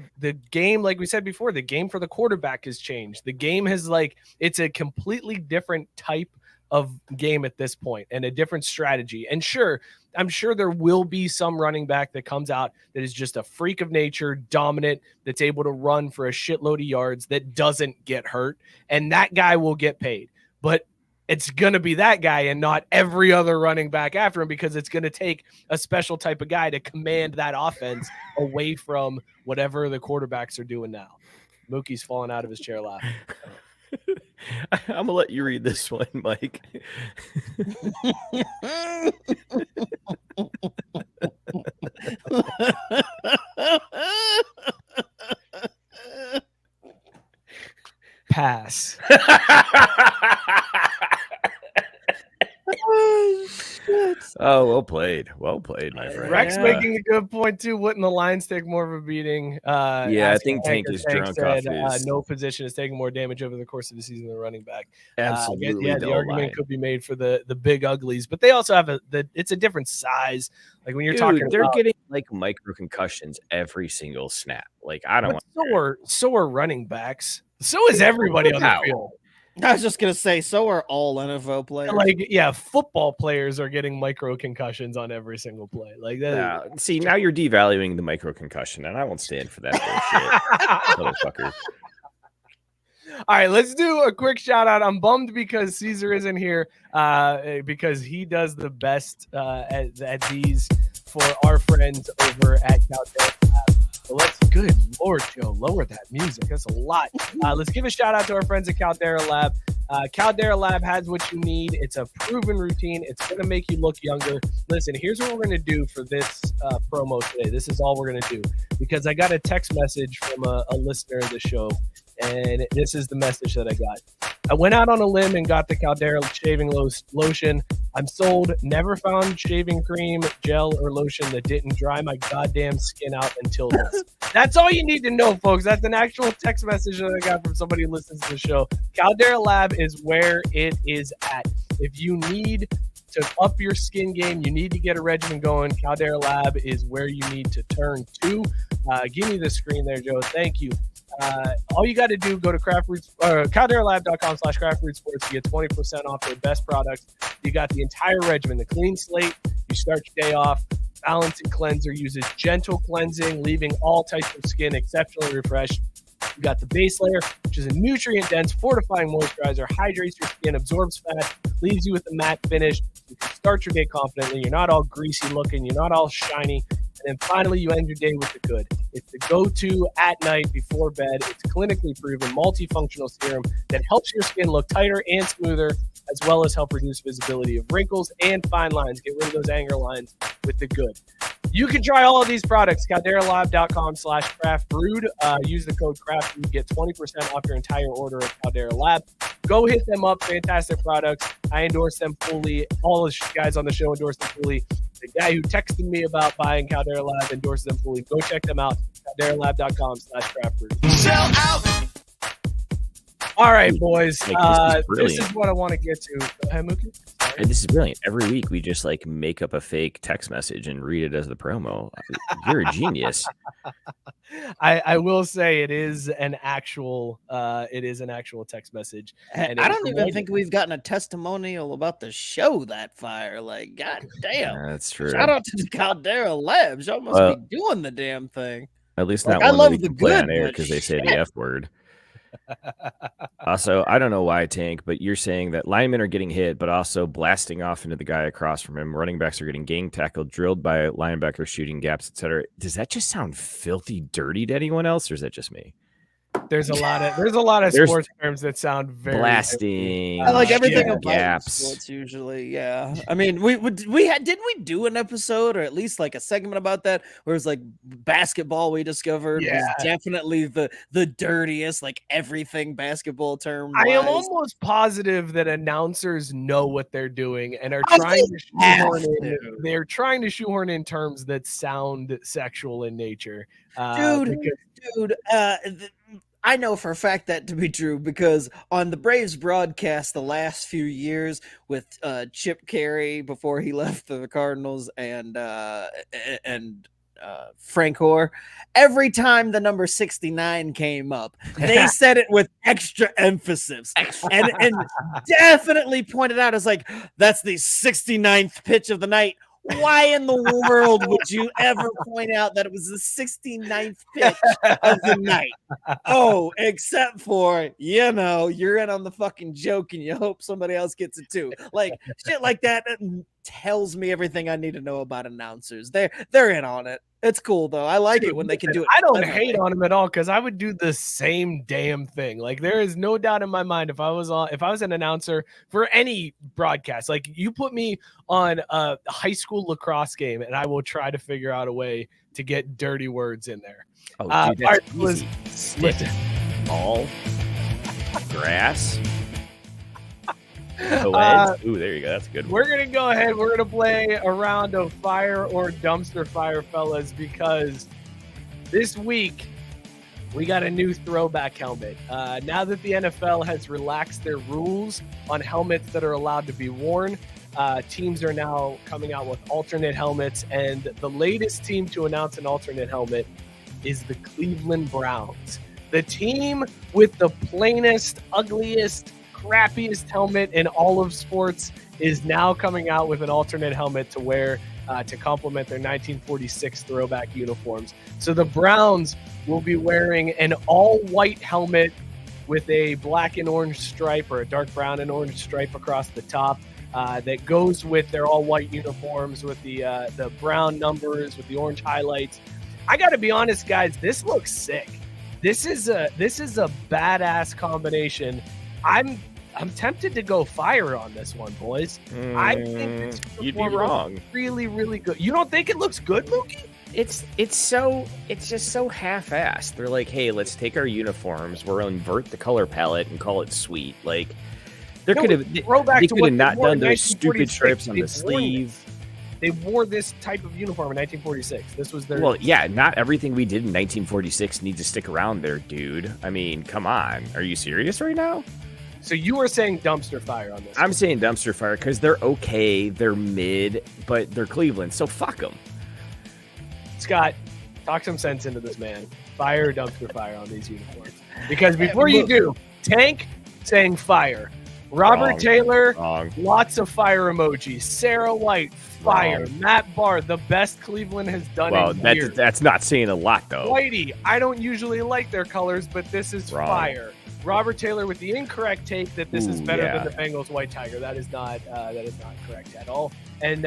game, like we said before, the game for the quarterback has changed. The game has, like, it's a completely different type of game at this point, and a different strategy. And sure, I'm sure there will be some running back that comes out that is just a freak of nature, dominant, that's able to run for a shitload of yards, that doesn't get hurt, and that guy will get paid. But it's going to be that guy and not every other running back after him, because it's going to take a special type of guy to command that offense away from whatever the quarterbacks are doing now. Mookie's falling out of his chair laughing. I'm going to let you read this one, Mike. Pass. Oh, shit. Oh, well played, my friend. Rex making a good point too. Wouldn't the Lions take more of a beating? I think Tank is drunk off his. No position is taking more damage over the course of the season than running back. Absolutely, the argument could be made for the big uglies, but they also have it's a different size. Like, when you're talking, they're getting like micro concussions every single snap. Like, I don't want. So are running backs. So is everybody on the field. I was just gonna say, so are all NFL players. Like, yeah, football players are getting micro concussions on every single play. Like that. See, now you're devaluing the micro concussion, and I won't stand for that bullshit, motherfucker. All right, let's do a quick shout out. I'm bummed because Caesar isn't here, because he does the best at these for our friends over at Countdown. Good Lord, Joe, lower that music. That's a lot. Let's give a shout out to our friends at Caldera Lab. Caldera Lab has what you need. It's a proven routine. It's going to make you look younger. Listen, here's what we're going to do for this promo today. This is all we're going to do because I got a text message from a listener of the show, and this is the message that I got. I went out on a limb and got the Caldera shaving lotion. I'm sold. Never found shaving cream, gel, or lotion that didn't dry my goddamn skin out until this. That's all you need to know, folks. That's an actual text message that I got from somebody who listens to the show. Caldera Lab is where it is at. If you need to up your skin game, you need to get a regimen going, Caldera Lab is where you need to turn to. Give me the screen there, Joe. Thank you. All you got to do, go to calderalab.com/craftbrewsports to get 20% off their best products. You got the entire regimen, the clean slate. You start your day off. Balancing cleanser uses gentle cleansing, leaving all types of skin exceptionally refreshed. You got the base layer, which is a nutrient-dense, fortifying moisturizer, hydrates your skin, absorbs fat, leaves you with a matte finish. You can start your day confidently. You're not all greasy looking. You're not all shiny. And then finally, you end your day with the good. It's the go-to at night before bed. It's clinically proven multifunctional serum that helps your skin look tighter and smoother, as well as help reduce visibility of wrinkles and fine lines. Get rid of those anger lines with the good. You can try all of these products, calderalab.com/craftbrewed. Use the code craftbrewed, get 20% off your entire order at Caldera Lab. Go hit them up. Fantastic products. I endorse them fully. All the guys on the show endorse them fully. The guy who texted me about buying Caldera Lab endorses them fully. Go check them out. calderalab.com/craftbrewed. Sell out. All right, boys. This is what I want to get to. Go ahead, Mookie. And this is brilliant. Every week we just like make up a fake text message and read it as the promo. You're a genius. I will say it is an actual text message. And I don't even think we've gotten a testimonial about the show that fire. Like, god damn. Yeah, that's true. Shout out to the Caldera Labs. Y'all must be doing the damn thing. At least Like, not I one love that we the can play good, on air but because they say shit. the F word. Also, I don't know why, Tank, but you're saying that linemen are getting hit, but also blasting off into the guy across from him. Running backs are getting gang tackled, drilled by linebackers, shooting gaps, etc. Does that just sound filthy dirty to anyone else, or is that just me? There's a lot of sports terms that sound very blasting. I like everything about gaps. sports usually. Yeah, I mean, didn't we do an episode or at least like a segment about that where it was like basketball we discovered was definitely the dirtiest, like everything basketball term. I am almost positive that announcers know what they're doing and are trying to shoehorn in. They're trying to shoehorn in terms that sound sexual in nature. Dude, I know for a fact that to be true because on the Braves broadcast the last few years with Chip Carey before he left the Cardinals and Frank Hoare, every time the number 69 came up, they said it with extra emphasis and definitely pointed out as like, that's the 69th pitch of the night. Why in the world would you ever point out that it was the 69th pitch of the night? Oh, except for, you're in on the fucking joke and you hope somebody else gets it too. Like shit like that tells me everything I need to know about announcers. They're in on it. It's cool though. I like it when they can do it. I don't hate on them at all because I would do the same damn thing. Like there is no doubt in my mind if I was an announcer for any broadcast, like you put me on a high school lacrosse game and I will try to figure out a way to get dirty words in there. Oh, dude, that's easy. Stick, ball, grass. Ooh, there you go. That's a good one. We're gonna go ahead. We're gonna play a round of fire or dumpster fire, fellas, because this week we got a new throwback helmet. Now that the NFL has relaxed their rules on helmets that are allowed to be worn, teams are now coming out with alternate helmets, and the latest team to announce an alternate helmet is the Cleveland Browns. The team with the plainest, ugliest, crappiest helmet in all of sports is now coming out with an alternate helmet to wear to complement their 1946 throwback uniforms. So the Browns will be wearing an all-white helmet with a black and orange stripe or a dark brown and orange stripe across the top that goes with their all-white uniforms with the brown numbers with the orange highlights. I got to be honest, guys. This looks sick. This is a badass combination. I'm tempted to go fire on this one, boys. I think this you'd be wrong. Really, really good. You don't think it looks good, Mookie? It's just so half-assed. They're like, hey, let's take our uniforms, we'll invert the color palette and call it sweet. Like they could have not done those stupid stripes on the sleeve. They wore this type of uniform in 1946. This was their. Well, yeah, not everything we did in 1946 needs to stick around there, dude. I mean, come on. Are you serious right now? So you were saying dumpster fire on this? I'm saying dumpster fire because they're okay, they're mid, but they're Cleveland, so fuck them. Scott, talk some sense into this man. Fire or dumpster fire on these uniforms? Because before you do, Tank saying fire. Robert Wrong. Taylor, Wrong. lots of fire emojis. Sarah White, fire. Wrong. Matt Barr, the best Cleveland has done in years. That's not saying a lot, though. Whitey, I don't usually like their colors, but this is Wrong. fire. Robert Taylor with the incorrect take that this is better than the Bengals White Tiger. That is not correct at all. And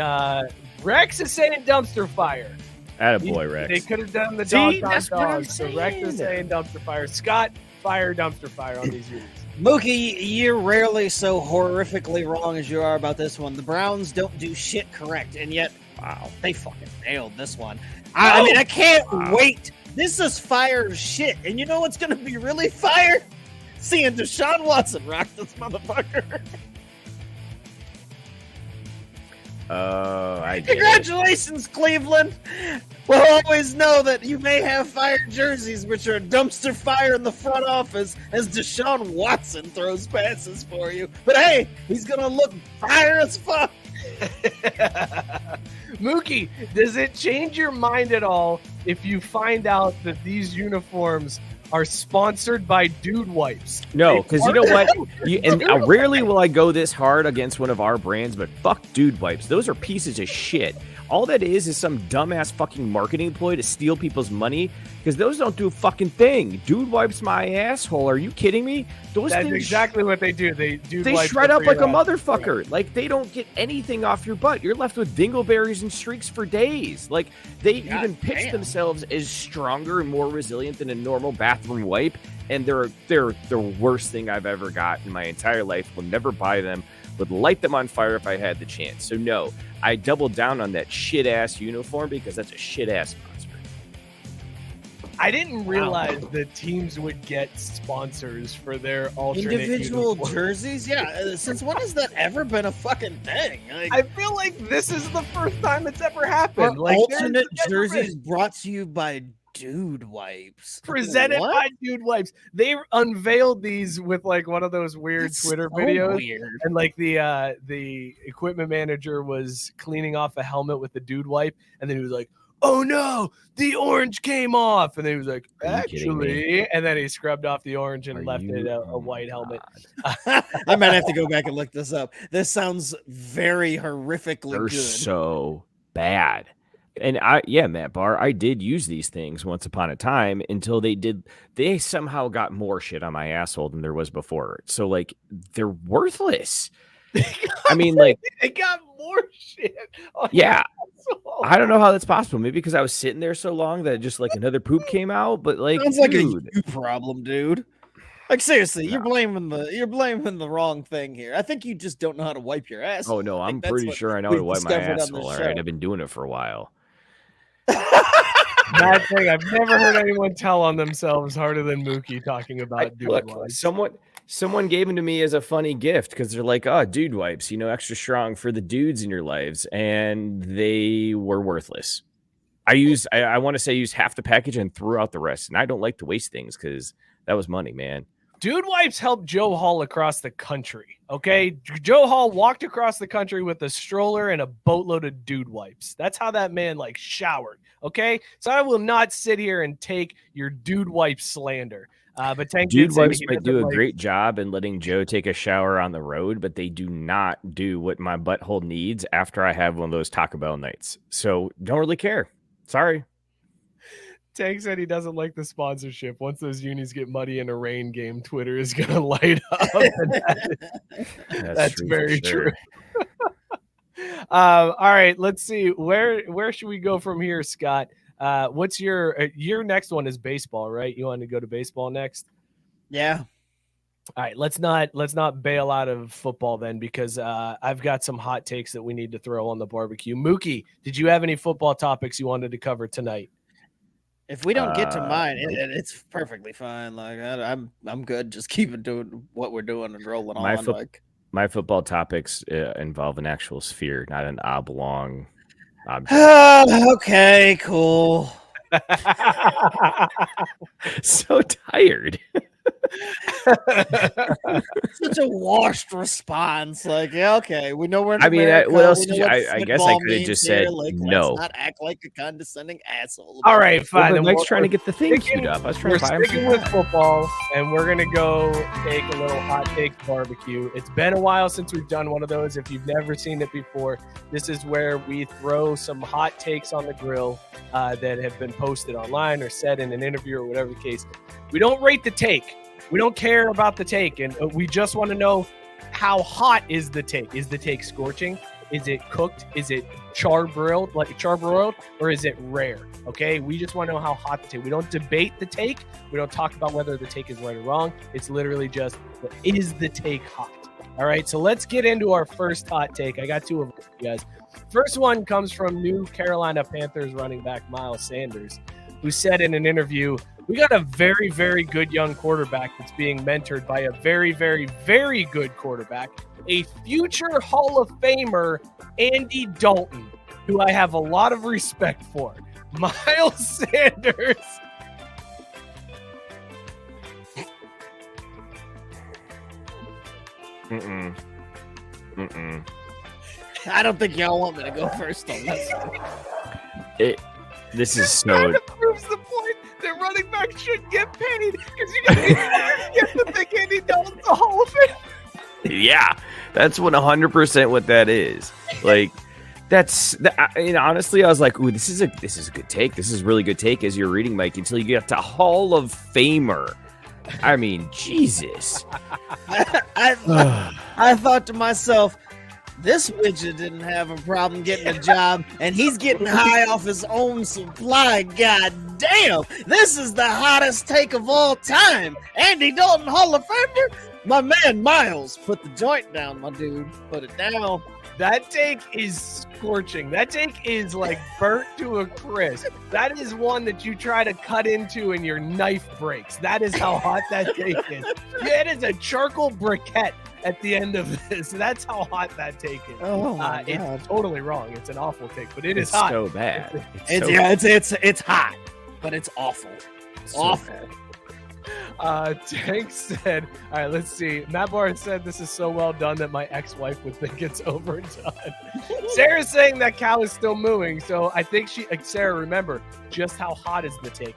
Rex is saying dumpster fire. Attaboy, Rex. They could have done the See, dog that's on what I'm dog. So Rex is saying. saying dumpster fire. Scott, fire, dumpster fire on these units. Mookie, you're rarely so horrifically wrong as you are about this one. The Browns don't do shit correct, and yet, wow, they fucking nailed this one. I mean, I can't wait. This is fire as shit, and you know what's going to be really fire? Seeing Deshaun Watson rock this motherfucker. Oh, I get Congratulations, Cleveland. We'll always know that you may have fire jerseys, which are a dumpster fire in the front office as Deshaun Watson throws passes for you. But hey, he's going to look fire as fuck. Mookie, does it change your mind at all if you find out that these uniforms are sponsored by Dude Wipes? No, because you know what? Rarely will I go this hard against one of our brands, but fuck Dude Wipes. Those are pieces of shit. All that is some dumbass fucking marketing ploy to steal people's money, because those don't do a fucking thing. Dude Wipes my asshole. Are you kidding me? That's exactly what they do. They shred up like a motherfucker. Yeah. Like, they don't get anything off your butt. You're left with dingleberries and streaks for days. Like, they even pitch themselves as stronger and more resilient than a normal bathroom wipe, and they're the worst thing I've ever got in my entire life. Will never buy them. Would light them on fire if I had the chance. So no, I doubled down on that shit ass uniform because that's a shit ass sponsor. I didn't realize that teams would get sponsors for their alternate individual uniforms. jerseys. Yeah, since when has that ever been a fucking thing? Like, I feel like this is the first time it's ever happened. Like, alternate jerseys brought to you by Dude Wipes. Presented by Dude Wipes. They unveiled these with like one of those weird Twitter videos. Weird. And like the equipment manager was cleaning off a helmet with the Dude Wipe, and then he was like, "Oh no, the orange came off." And then he was like, "Actually," and then he scrubbed off the orange and left it a white helmet. I might have to go back and look this up. This sounds very horrifically They're good. So bad. And Matt Barr, I did use these things once upon a time until they somehow got more shit on my asshole than there was before. So like, they're worthless. I mean, like, they got more shit. Yeah. I don't know how that's possible. Maybe because I was sitting there so long that just like another poop came out, but like, sounds like a you problem, dude. Like, seriously, you're blaming the wrong thing here. I think you just don't know how to wipe your ass. Oh no, I'm pretty sure I know how to wipe my asshole. All right, I've been doing it for a while. Bad thing. I've never heard anyone tell on themselves harder than Mookie talking about Dude Wipes. Someone gave them to me as a funny gift because they're like, "Oh, Dude Wipes, extra strong for the dudes in your lives," and they were worthless. I want to say used half the package and threw out the rest, and I don't like to waste things because that was money, man. Dude Wipes helped Joe Hall across the country, okay? Joe Hall walked across the country with a stroller and a boatload of Dude Wipes. That's how that man, like, showered, okay? So I will not sit here and take your Dude Wipes slander. But Tank Dude Wipes might do a great job in letting Joe take a shower on the road, but they do not do what my butthole needs after I have one of those Taco Bell nights. So don't really care. Sorry. Tank said he doesn't like the sponsorship. Once those unis get muddy in a rain game, Twitter is going to light up. That's very true. All right, let's see. Where should we go from here, Scott? What's your next one is baseball, right? You want to go to baseball next? Yeah. All right, let's not bail out of football then, because I've got some hot takes that we need to throw on the barbecue. Mookie, did you have any football topics you wanted to cover tonight? If we don't get to mine, it's perfectly fine. Like I'm good. Just keep doing what we're doing and rolling on. My football topics involve an actual sphere, not an oblong object. Okay, cool. So tired. Such a washed response. Like, yeah, okay, we know we're. I mean, what else? I guess I could have just said like, no. Let's not act like a condescending asshole. All right, fine. Well, Mike's trying to get the thing queued up. I was trying to buy him sticking with football, and we're gonna go take a little hot take barbecue. It's been a while since we've done one of those. If you've never seen it before, this is where we throw some hot takes on the grill that have been posted online or said in an interview or whatever the case. We don't rate the take. We don't care about the take, and we just want to know how hot is the take. Is the take scorching? Is it cooked? Is it charbroiled, or is it rare? Okay, we just want to know how hot the take. We don't debate the take. We don't talk about whether the take is right or wrong. It's literally just, is the take hot? All right, so let's get into our first hot take. I got two of them, you guys. First one comes from New Carolina Panthers running back Miles Sanders, who said in an interview, we got a very, very good young quarterback that's being mentored by a very, very, very good quarterback, a future Hall of Famer, Andy Dalton, who I have a lot of respect for. Miles Sanders. I don't think y'all want me to go first on this one. This is so. Kind of proves the point that running backs should get paid, because you get to think Andy Dalton's a Hall of Fame. Yeah, that's 100% what that is. Like, honestly, I was like, ooh, this is a good take. This is a really good take as you're reading, Mike, until you get to Hall of Famer. I mean, Jesus. I thought to myself, this widget didn't have a problem getting a job, and he's getting high off his own supply. God damn, this is the hottest take of all time. Andy Dalton, Hall of Famer. My man Miles, put the joint down, my dude. Put it down. That take is scorching. That take is like burnt to a crisp. That is one that you try to cut into and your knife breaks. That is how hot that take is. Yeah, it is a charcoal briquette at the end of this. That's how hot that take is. Oh my God. It's totally wrong. It's an awful take, but it's hot. So bad. It's hot, but it's awful. Awful. Tank said, all right, let's see. Matt Barnes said, this is so well done that my ex-wife would think it's overdone. Sarah's saying that cow is still mooing. So I think Sarah, remember just how hot is the take.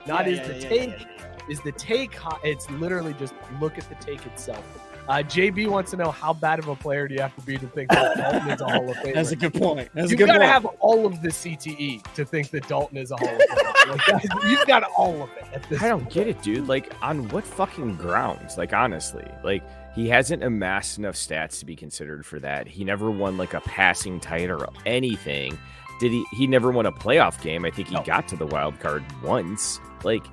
Is the take hot? It's literally just look at the take itself. JB wants to know, how bad of a player do you have to be to think that Dalton is a Hall of Famer? That's a good point. You've got to have all of the CTE to think that Dalton is a Hall of Famer. Like, you've got all of it at this I don't get it, dude. Like, on what fucking grounds? Like, honestly, like, he hasn't amassed enough stats to be considered for that. He never won like a passing title or anything. Did he? He never won a playoff game. I think he got to the wild card once. Like,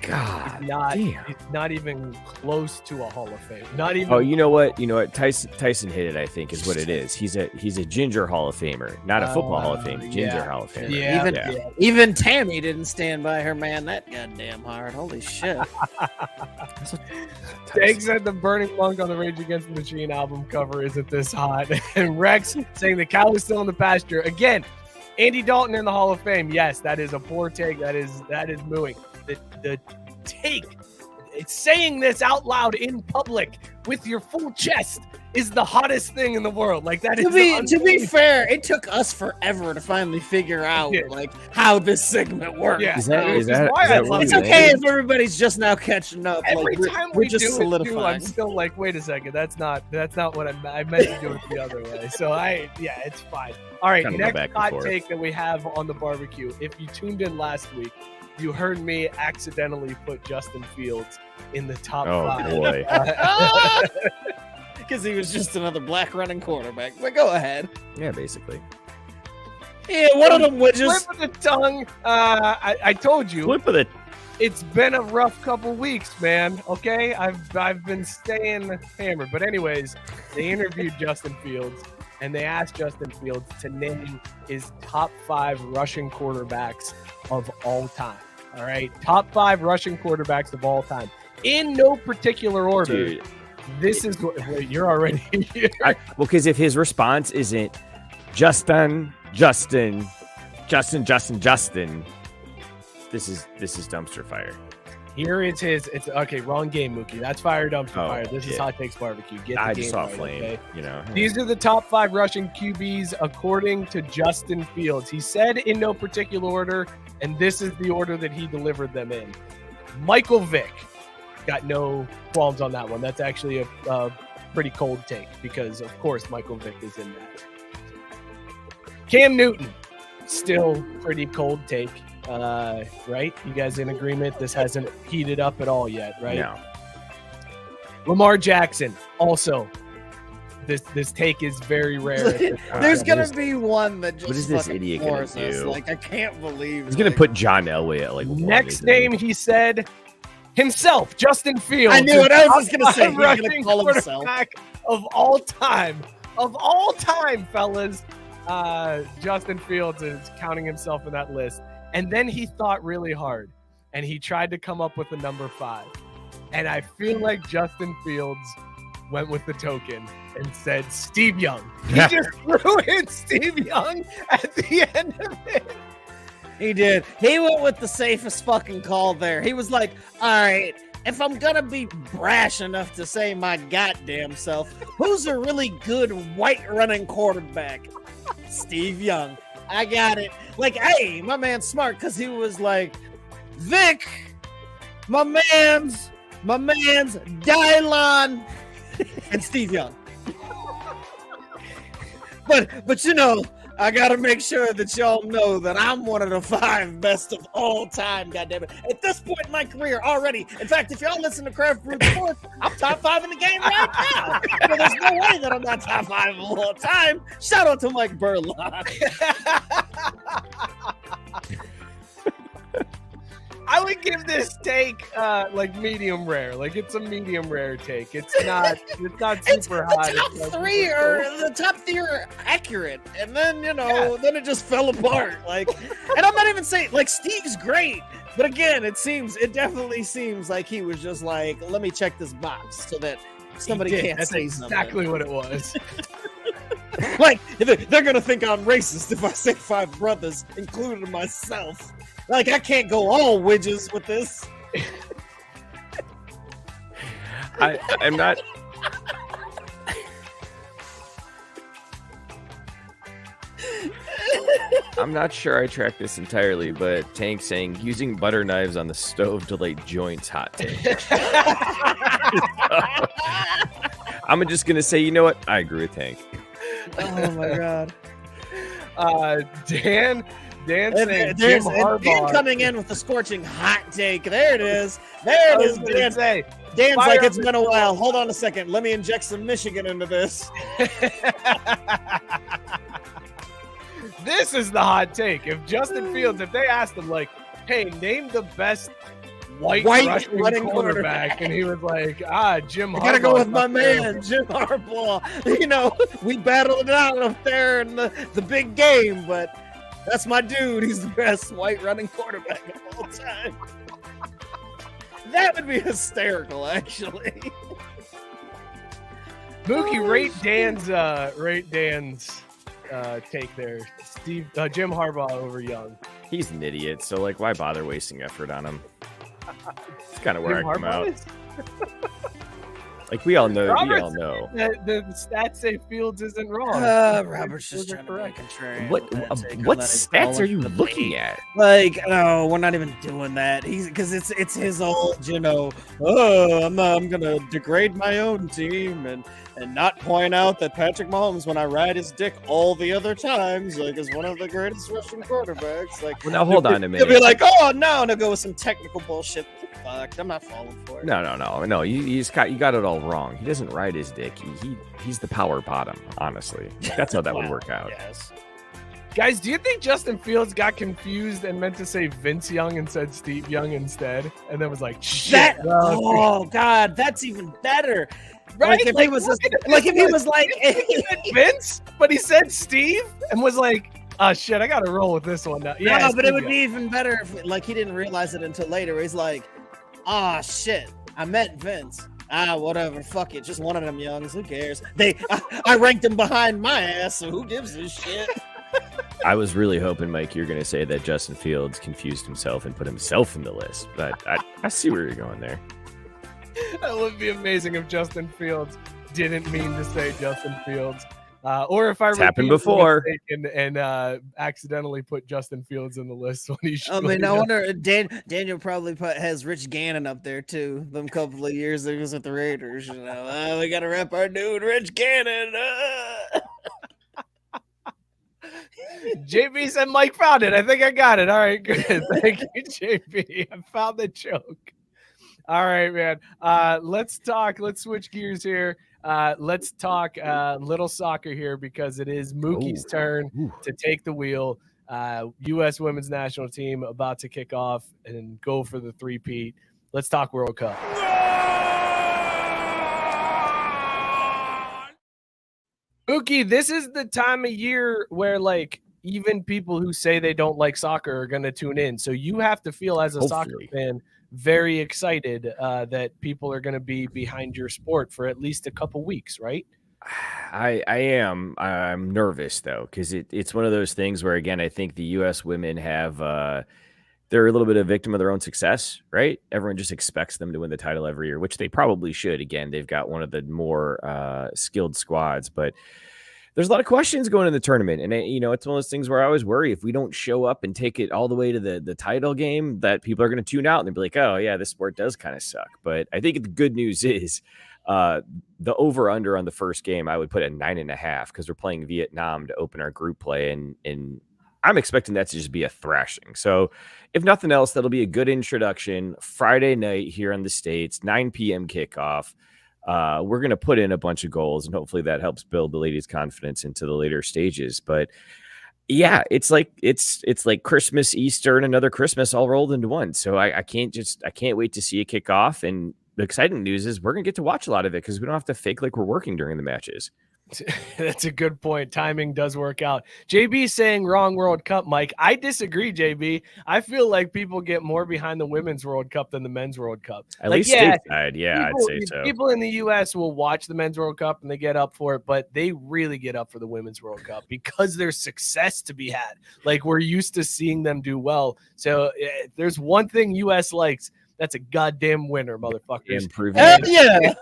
God, it's not even close to a Hall of Fame. Not even. Oh, you know what? Tyson hit it. I think is what it is. He's a ginger Hall of Famer, not a football Hall of Fame. Ginger Hall of Famer. Yeah. Even Tammy didn't stand by her man that goddamn hard. Holy shit. Tank said the Burning Monk on the Rage Against the Machine album cover isn't this hot. And Rex saying the cow is still in the pasture. Again, Andy Dalton in the Hall of Fame. Yes, that is a poor take. That is mooing. The take, it's saying this out loud in public with your full chest is the hottest thing in the world. Like, that is to be fair, it took us forever to finally figure out like how this segment works. Yeah. Is that it's okay if everybody's just now catching up. Every like, time we're we just do solidifying. it, too, I'm still like, wait a second, that's not what I meant to do it the other way. So it's fine. All right, next hot take that we have on the barbecue. If you tuned in last week, you heard me accidentally put Justin Fields in the top 5. Oh, boy. Because he was just another black running quarterback. But go ahead. Yeah, basically. Yeah, one of them wedges. Slip of the tongue. I told you. Flip of the. It's been a rough couple weeks, man. Okay, I've been staying hammered. But anyways, they interviewed Justin Fields, and they asked Justin Fields to name his top 5 rushing quarterbacks of all time. All right, top 5 rushing quarterbacks of all time in no particular order. Dude. This is what you're already here. Well, because if his response isn't Justin, this is dumpster fire. Here is his. It's okay. Wrong game, Mookie. That's fire, dumpster fire. This is Hot Takes Barbecue. Get the I game just saw right, flame. okay? You know, These are the top 5 rushing QBs according to Justin Fields. He said in no particular order, and this is the order that he delivered them in. Michael Vick. Got no qualms on that one. That's actually a pretty cold take because, of course, Michael Vick is in that. Cam Newton. Still pretty cold take. Right? You guys in agreement? This hasn't heated up at all yet, right? no. Lamar Jackson, also. This take is very rare. There's gonna be one that just What is this fucking idiot gonna floors us. do? Like I can't believe He's gonna put John Elway at like one, Next isn't name he said himself, Justin Fields. I knew what I was just gonna say. He's gonna Rushing call himself. quarterback of all time, fellas. Justin Fields is counting himself in that list. And then he thought really hard and he tried to come up with a number 5. And I feel like Justin Fields went with the token and said Steve Young. He just threw in Steve Young at the end of it. He did. He went with the safest fucking call there. He was like, all right, if I'm gonna be brash enough to say my goddamn self, who's a really good white running quarterback? Steve Young. I got it. Like, hey, my man's smart because he was like, Vic, my man's Dylon, and Steve Young. But you know, I gotta make sure that y'all know that I'm one of the 5 best of all time, goddammit. At this point in my career already. In fact, if y'all listen to Craft Brewed Sports, I'm top 5 in the game right now. So there's no way that I'm not top 5 of all time. Shout out to Mike Burlock. I would give this take like medium rare. Like it's a medium rare take. It's not super hot. The top 3 are accurate, and then then it just fell apart. Like, and I'm not even saying like Steve's great, but again, it definitely seems like he was just like, let me check this box so that somebody can't That's say exactly something. what it was. Like they're gonna think I'm racist if I say 5 brothers, including myself. Like, I can't go all widgets with this. I'm not. I'm not sure I track this entirely, but Tank saying using butter knives on the stove to lay joints hot take. I'm just gonna say, you know what? I agree with Tank. Oh my god. Dan saying There's Jim Harbaugh. Dan coming in with a scorching hot take. There it is. There it is, Dan. Say, Dan's fire like, up it's the been a while. Hold on a second. Let me inject some Michigan into this. This is the hot take. If Justin Fields, if they asked him like, hey, name the best white rushing running quarterback, and he was like, Jim Harbaugh. I gotta go with my man, Jim Harbaugh. We battled it out up there in the big game, but that's my dude. He's the best white running quarterback of all time. That would be hysterical, actually. Mookie, rate Dan's take there. Jim Harbaugh over Young. He's an idiot, so like, why bother wasting effort on him? It's kind of where I come out. Like we all know. The stats say Fields isn't wrong. Robert's just trying to be contrarian. What stats are you looking at? Like, no, we're not even doing that. Because it's his old, I'm gonna degrade my own team and not point out that Patrick Mahomes, when I ride his dick all the other times, like is one of the greatest rushing quarterbacks. Like, well, now hold on a minute. He'll be like, oh no, and he'll go with some technical bullshit. Fuck, I'm not falling for it. No. You got it all wrong. He doesn't ride his dick. He's the power bottom. Honestly, that's how that would work out. Yes. Guys, do you think Justin Fields got confused and meant to say Vince Young and said Steve Young instead? And then was like, shit. Oh, God, that's even better. Right? Like if he was like he said Vince, but he said Steve and was like, oh, shit, I got to roll with this one now. Yeah, no, but it would be even better if like he didn't realize it until later. He's like, ah, shit, I meant Vince. Whatever, fuck it. Just one of them youngs. Who cares? I ranked him behind my ass, so who gives a shit? I was really hoping, Mike, you're going to say that Justin Fields confused himself and put himself in the list. But I see where you're going there. That would be amazing if Justin Fields didn't mean to say Justin Fields. Or if I happened before and accidentally put Justin Fields in the list when he should. I mean, I wonder. Daniel probably has Rich Gannon up there too. Them couple of years that he was with the Raiders. You know, we got to rep our dude Rich Gannon. JB said Mike found it. I think I got it. All right, good. Thank you, JB. I found the joke. All right, man. Let's talk. Let's switch gears here. Let's talk little soccer here because it is Mookie's turn to take the wheel. U.S. women's national team about to kick off and go for the three-peat. Let's talk World Cup. Mookie, this is the time of year where, like, even people who say they don't like soccer are going to tune in. So you have to feel as a soccer fan very excited that people are going to be behind your sport for at least a couple weeks, right? I am. I'm nervous, though, because it's one of those things where, again, I think the U.S. women have they're a little bit of a victim of their own success, right? Everyone just expects them to win the title every year, which they probably should. Again, they've got one of the more skilled squads, but there's a lot of questions going in the tournament. And, you know, it's one of those things where I always worry if we don't show up and take it all the way to the title game that people are going to tune out and they'll be like, oh, yeah, this sport does kind of suck. But I think the good news is the over-under on the first game, I would put at 9.5 because we're playing Vietnam to open our group play. And I'm expecting that to just be a thrashing. So if nothing else, that'll be a good introduction. Friday night here in the States, 9 p.m. kickoff. We're going to put in a bunch of goals, and hopefully that helps build the ladies' confidence into the later stages. But yeah, it's like Christmas, Easter, and another Christmas all rolled into one. So I can't wait to see it kick off. And the exciting news is we're going to get to watch a lot of it because we don't have to fake like we're working during the matches. That's a good point. Timing does work out. JB saying wrong World Cup, Mike. I disagree, JB. I feel like people get more behind the Women's World Cup than the Men's World Cup. At least stateside. Yeah, I'd say so. People in the U.S. will watch the Men's World Cup and they get up for it, but they really get up for the Women's World Cup because there's success to be had. Like, we're used to seeing them do well. So there's one thing U.S. likes. That's a goddamn winner, motherfuckers. Yeah.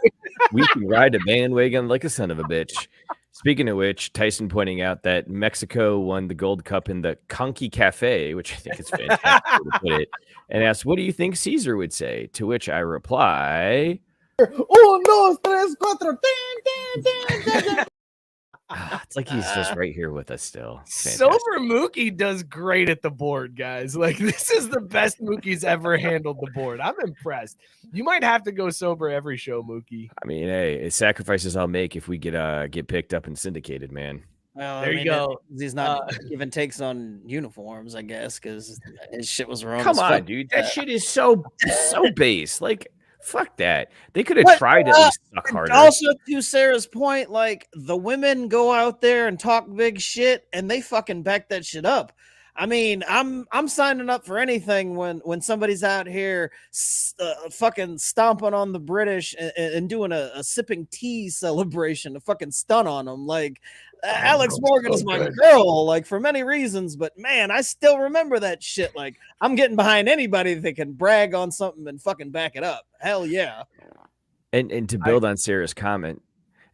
We can ride a bandwagon like a son of a bitch. Speaking of which, Tyson pointing out that Mexico won the Gold Cup in the Conky Cafe, which I think is fantastic to put it, and asked, what do you think Caesar would say? To which I reply, 1, 2, 3, 4. It's like he's just right here with us still. Fantastic. Sober Mookie does great at the board, guys. Like, this is the best Mookie's ever handled the board. I'm impressed. You might have to go sober every show, Mookie. I mean, hey, it's sacrifices I'll make if we get picked up and syndicated, man. Well, there you go. He's not giving takes on uniforms, I guess, because his shit was wrong. Come on, dude. That shit is so base. Like, fuck that. They could have tried to at least suck harder. Also, to Sarah's point, like, the women go out there and talk big shit, and they fucking back that shit up. I mean, I'm signing up for anything when somebody's out here fucking stomping on the British and doing a sipping tea celebration, a fucking stun on them. Like, Alex Morgan is my girl, like, for many reasons, but man, I still remember that shit. Like, I'm getting behind anybody that can brag on something and fucking back it up. Hell yeah. And to build on Sarah's comment,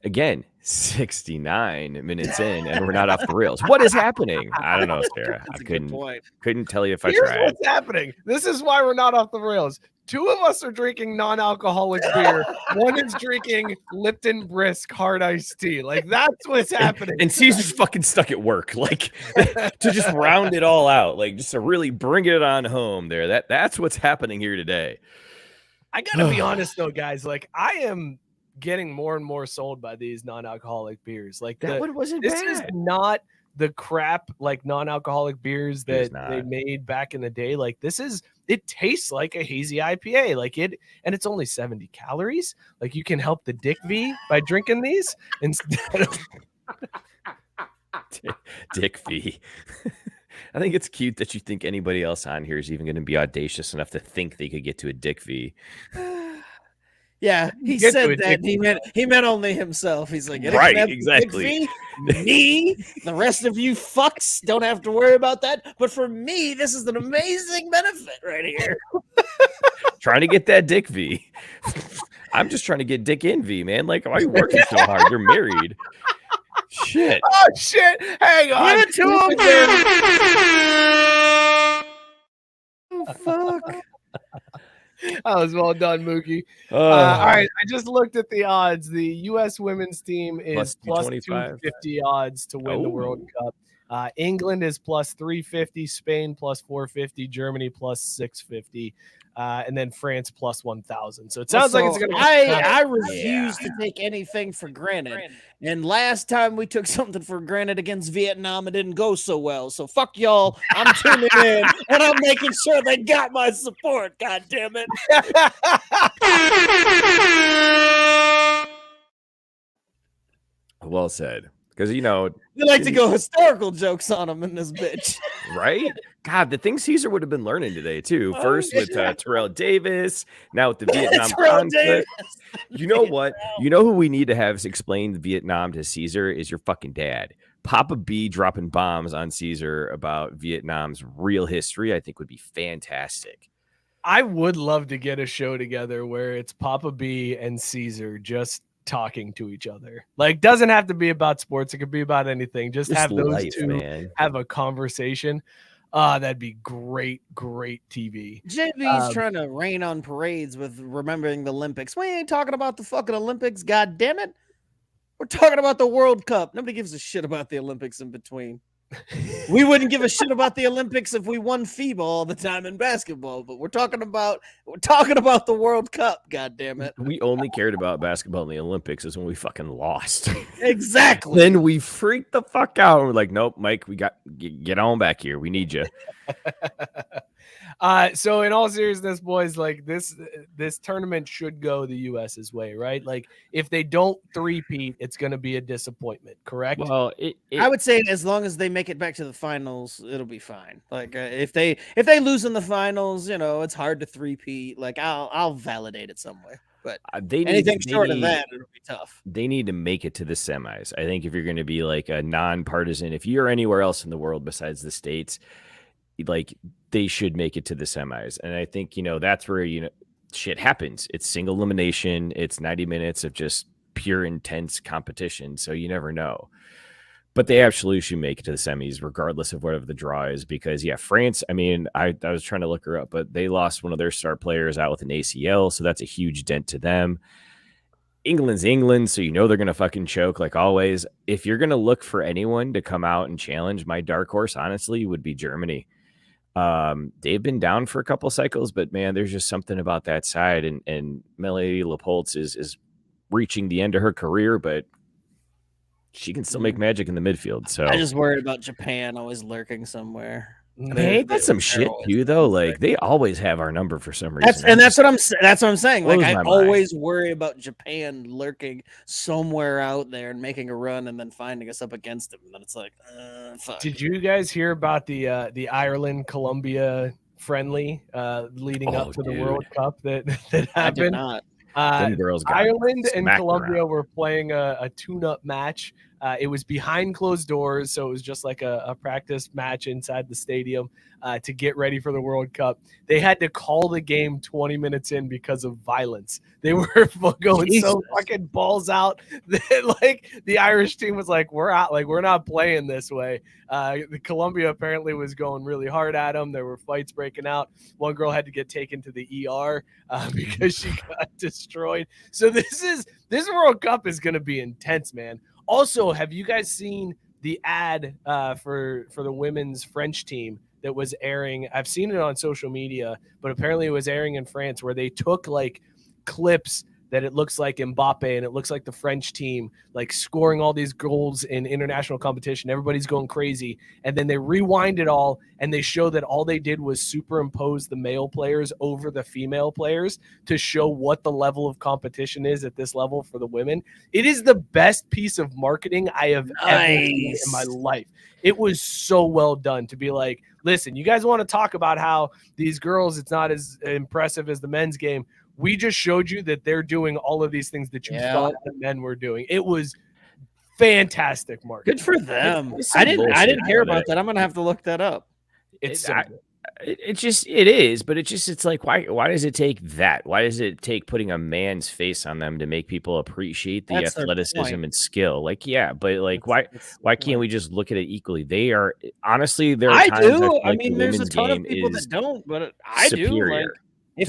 again, 69 minutes in, and we're not off the rails. What is happening? I don't know, Sarah. I couldn't tell you if I tried. What's happening. This is why we're not off the rails. 2 of us are drinking non-alcoholic beer. 1 is drinking Lipton Brisk hard iced tea. Like, that's what's happening. And Caesar's fucking stuck at work. Like, to just round it all out, like, just to really bring it on home there. That's what's happening here today. I gotta be honest though, guys. Like, I am getting more and more sold by these non-alcoholic beers. Like, that one wasn't this bad. is not the crap like non-alcoholic beers It is that not. they made back in the day. Like it tastes like a hazy IPA, and it's only 70 calories. Like you can help the Dick V by drinking these instead of Dick V. I think it's cute that you think anybody else on here is even going to be audacious enough to think they could get to a Dick V. Yeah, he Get to said it, that. Dick. He meant only himself. He's like, "It Right, can have the exactly. Big V, me, the rest of you fucks don't have to worry about that. But for me, this is an amazing benefit right here." Trying to get that Dick V. I'm just trying to get Dick in V, man. Like, why are you working so hard? You're married. Shit. Oh shit! Hang on. Give it to him. Oh, fuck. That was well done, Mookie. All right, I just looked at the odds. The U.S. women's team is plus 250 odds to win the World Cup. England is plus 350, Spain plus 450, Germany plus 650, and then France plus 1,000. So it sounds like it's going to. I refuse to take anything for granted. And last time we took something for granted against Vietnam, it didn't go so well. So fuck y'all. I'm tuning in and I'm making sure they got my support. God damn it. Well said. Because, we like to go historical jokes on them in this bitch. Right? God, the things Caesar would have been learning today, too. First with Terrell Davis, now with the Vietnam conflict. You know what? You know who we need to have explain Vietnam to Caesar is your fucking dad. Papa B dropping bombs on Caesar about Vietnam's real history, I think would be fantastic. I would love to get a show together where it's Papa B and Caesar just talking to each other. Like, doesn't have to be about sports. It could be about anything. Just have those two have a conversation. That'd be great TV. JV's trying to rain on parades with remembering the Olympics. We ain't talking about the fucking Olympics, god damn it. We're talking about the World Cup. Nobody gives a shit about the Olympics in between. We wouldn't give a shit about the Olympics if we won FIBA all the time in basketball, but we're talking about the World Cup, god damn it. We only cared about basketball in the Olympics is when we fucking lost. Exactly. Then we freaked the fuck out. We're like, nope, Mike, we got get on back here. We need you. So in all seriousness, boys, like this tournament should go the US's way, right? Like if they don't three-peat, it's going to be a disappointment, correct? Well, I would say as long as they make it back to the finals, it'll be fine. Like if they lose in the finals, it's hard to three-peat. Like I'll validate it some way. But anything short of that, it'll be tough. They need to make it to the semis. I think if you're going to be like a non-partisan, if you're anywhere else in the world besides the States, like they should make it to the semis. And I think, that's where, shit happens. It's single elimination. It's 90 minutes of just pure intense competition. So you never know. But they absolutely should make it to the semis, regardless of whatever the draw is. Because, France, I mean, I was trying to look her up, but they lost one of their star players out with an ACL. So that's a huge dent to them. England's England, so they're going to fucking choke like always. If you're going to look for anyone to come out and challenge, my dark horse, honestly, would be Germany. They've been down for a couple cycles, but man, there's just something about that side. And Melanie Leupolz is reaching the end of her career, but she can still make magic in the midfield. So I just worried about Japan always lurking somewhere. Ain't that some shit too, though? Like they always have our number for some reason. That's what I'm saying. Like I always mind. worry about Japan lurking somewhere out there and making a run and then finding us up against them. And then it's like, fuck. Did you guys hear about the Ireland Colombia friendly leading up to the World Cup that happened? I did not. Ireland and Colombia were playing a tune-up match. It was behind closed doors, so it was just like a practice match inside the stadium to get ready for the World Cup. They had to call the game 20 minutes in because of violence. They were going so fucking balls out that like the Irish team was like, we're out, like we're not playing this way. The Colombia apparently was going really hard at them. There were fights breaking out. One girl had to get taken to the ER because she got destroyed. So this World Cup is going to be intense, man. Also, have you guys seen the ad for the women's French team that was airing? I've seen it on social media, but apparently it was airing in France where they took like clips that it looks like Mbappe and it looks like the French team like scoring all these goals in international competition. Everybody's going crazy. And then they rewind it all and they show that all they did was superimpose the male players over the female players to show what the level of competition is at this level for the women. It is the best piece of marketing I have ever seen in my life. It was so well done to be like, listen, you guys want to talk about how these girls, it's not as impressive as the men's game. We just showed you that they're doing all of these things that you thought the men were doing. It was fantastic marketing. Good for them. I didn't hear about that. I'm gonna have to look that up. It's it's like, why does it take that? Why does it take putting a man's face on them to make people appreciate the athleticism and skill? Like, yeah, but like, why can't we just look at it equally? They are honestly, there are I times do. I I mean, there's a ton of people that don't, but I do. Like,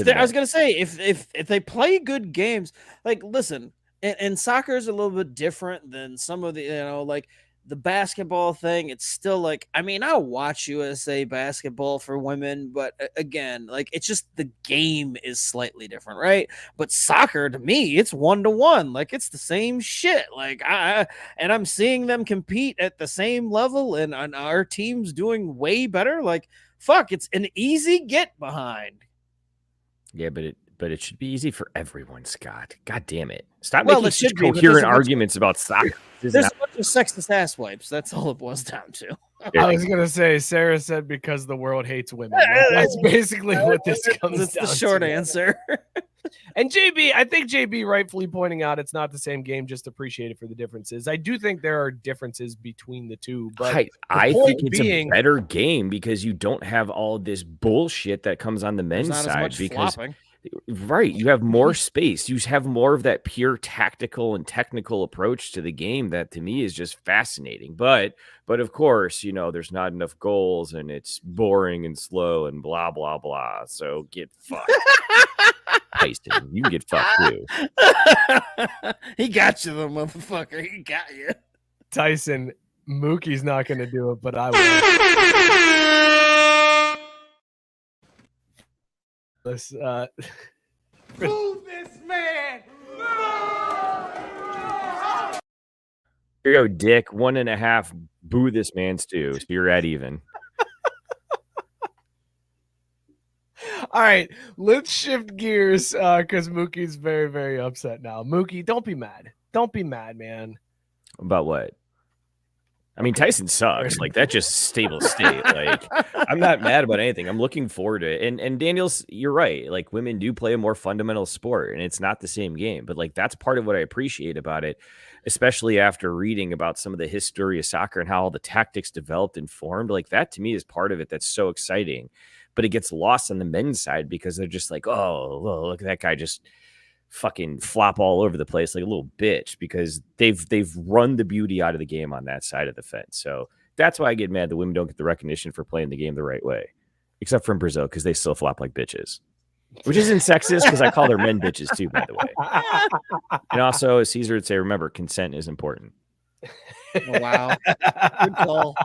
I was gonna say, if they play good games, like, listen, and soccer is a little bit different than some of the, like the basketball thing. It's still like, I mean, I'll watch USA basketball for women, but again, like, it's just the game is slightly different, right? But soccer, to me, it's 1-to-1. Like, it's the same shit. Like, and I'm seeing them compete at the same level, and our team's doing way better. Like, fuck, it's an easy get behind. Yeah, but it should be easy for everyone, Scott. God damn it. Stop making such coherent arguments about soccer. There's a bunch of sexist ass wipes. That's all it boils down to. I was going to say, Sarah said because the world hates women. Like, that's basically what this comes down to. That's the short answer. And JB, I think JB rightfully pointing out it's not the same game, just appreciate it for the differences. I do think there are differences between the two, but I think it's a better game because you don't have all this bullshit that comes on the men's side because flopping. Right, you have more space. You have more of that pure tactical and technical approach to the game that to me is just fascinating. But of course, there's not enough goals and it's boring and slow and blah blah blah. So get fucked. Tyson, you can get fucked too. He got you, the motherfucker. He got you. Tyson, Mookie's not going to do it, but I will. Let's move this man. Here you go, Dick. 1.5. Boo this man's too. So you're at even. All right, let's shift gears because Mookie's very, very upset now. Mookie, don't be mad. Don't be mad, man. About what? I mean, Tyson sucks. Like, that's just stable state. Like, I'm not mad about anything. I'm looking forward to it. And Daniels, you're right. Like, women do play a more fundamental sport, and it's not the same game. But, like, that's part of what I appreciate about it, especially after reading about some of the history of soccer and how all the tactics developed and formed. Like, that to me is part of it that's so exciting. But it gets lost on the men's side because they're just like, oh, well, look at that guy just fucking flop all over the place like a little bitch because they've run the beauty out of the game on that side of the fence. So that's why I get mad that women don't get the recognition for playing the game the right way, except for in Brazil because they still flop like bitches, which isn't sexist because I call their men bitches too, by the way. And also, as Caesar would say, remember, consent is important. Oh, wow. Good call.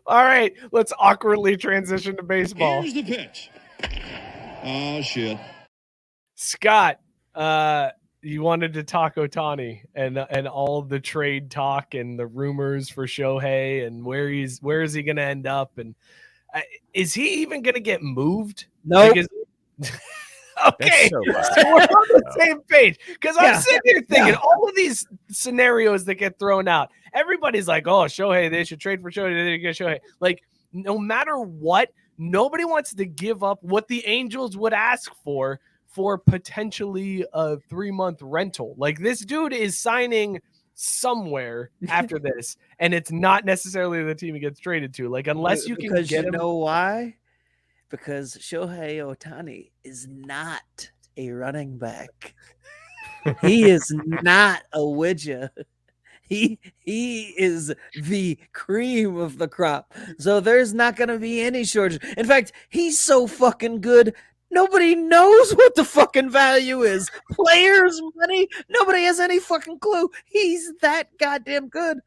All right, let's awkwardly transition to baseball. Here's the pitch. Oh, shit. Scott, you wanted to talk Ohtani and all the trade talk and the rumors for Shohei and where is he going to end up, and is he even going to get moved? No. Nope. Okay, so we're on the same page because I'm sitting here thinking all of these scenarios that get thrown out. Everybody's like, "Oh, Shohei, they should trade for Shohei. They get Shohei." Like, no matter what, nobody wants to give up what the Angels would ask for potentially a 3-month rental. Like, this dude is signing somewhere after this, and it's not necessarily the team he gets traded to. Like, unless you can get him. You know why? Because Shohei Ohtani is not a running back. He is not a widget. He is the cream of the crop. So there's not going to be any shortage. In fact, he's so fucking good. Nobody knows what the fucking value is. Players' money. Nobody has any fucking clue. He's that goddamn good.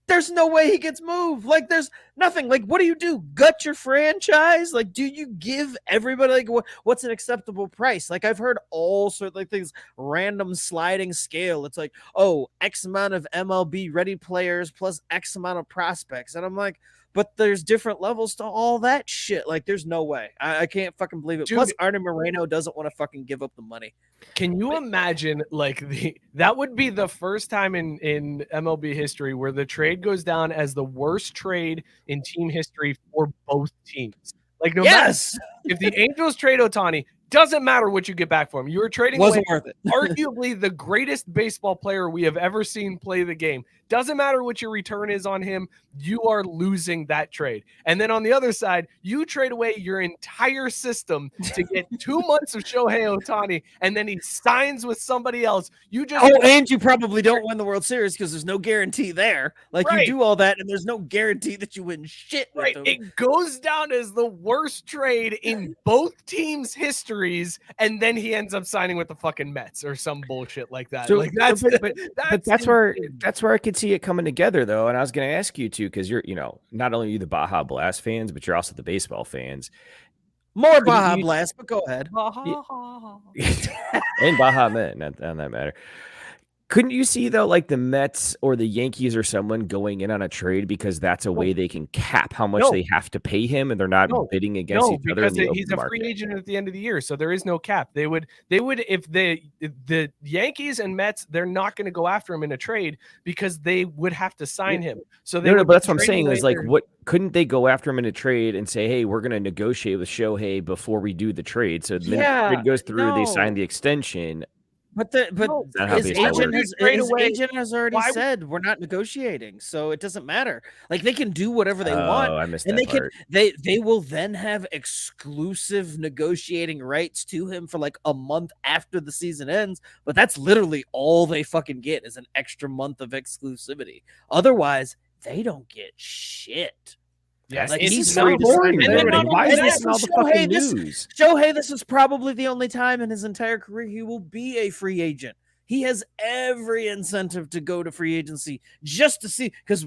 there's no way he gets moved. Like, there's nothing. Like, what do you do? Gut your franchise? Like, do you give everybody, like, what's an acceptable price? Like, I've heard all sorts of like things, random sliding scale. It's like, oh, X amount of MLB ready players plus X amount of prospects. And I'm like, but there's different levels to all that shit. Like, there's no way. I can't fucking believe it. Dude, plus, Artie Moreno doesn't want to fucking give up the money. Can you imagine, like, that would be the first time in MLB history where the trade goes down as the worst trade in team history for both teams. Like, no matter if the Angels trade Ohtani, doesn't matter what you get back for him. You were trading Wasn't worth it. arguably the greatest baseball player we have ever seen play the game. Doesn't matter what your return is on him. You are losing that trade. And then on the other side, you trade away your entire system to get 2 months of Shohei Ohtani, and then he signs with somebody else. And you probably don't win the World Series because there's no guarantee there. Like, you do all that, and there's no guarantee that you win shit with them. It goes down as the worst trade in both teams' histories, and then he ends up signing with the fucking Mets or some bullshit like that. So, like that's where I could see it coming together, though. And I was going to ask you too, because you're, not only you the Baja Blast fans, but you're also the baseball fans. More Baja Blast, but go ahead. And Baja Men, not on that matter. Couldn't you see, though, like the Mets or the Yankees or someone going in on a trade because that's a way they can cap how much they have to pay him, and they're not bidding against each other in the he's a free market? agent at the end of the year, so there is no cap. They would if the Yankees and Mets, they're not going to go after him in a trade because they would have to sign him. So they but that's what I'm saying is, like, what couldn't they go after him in a trade and say, hey, we're going to negotiate with Shohei before we do the trade? So then the trade goes through, they sign the extension. But his agent has already said we're not negotiating, so it doesn't matter. Like, they can do whatever they want, I missed and that part. they will then have exclusive negotiating rights to him for like a month after the season ends. But that's literally all they fucking get is an extra month of exclusivity. Otherwise, they don't get shit. Yes, like, he's free to sign everybody. Why is this all the fucking news? Shohei, this is probably the only time in his entire career he will be a free agent. He has every incentive to go to free agency just to see, because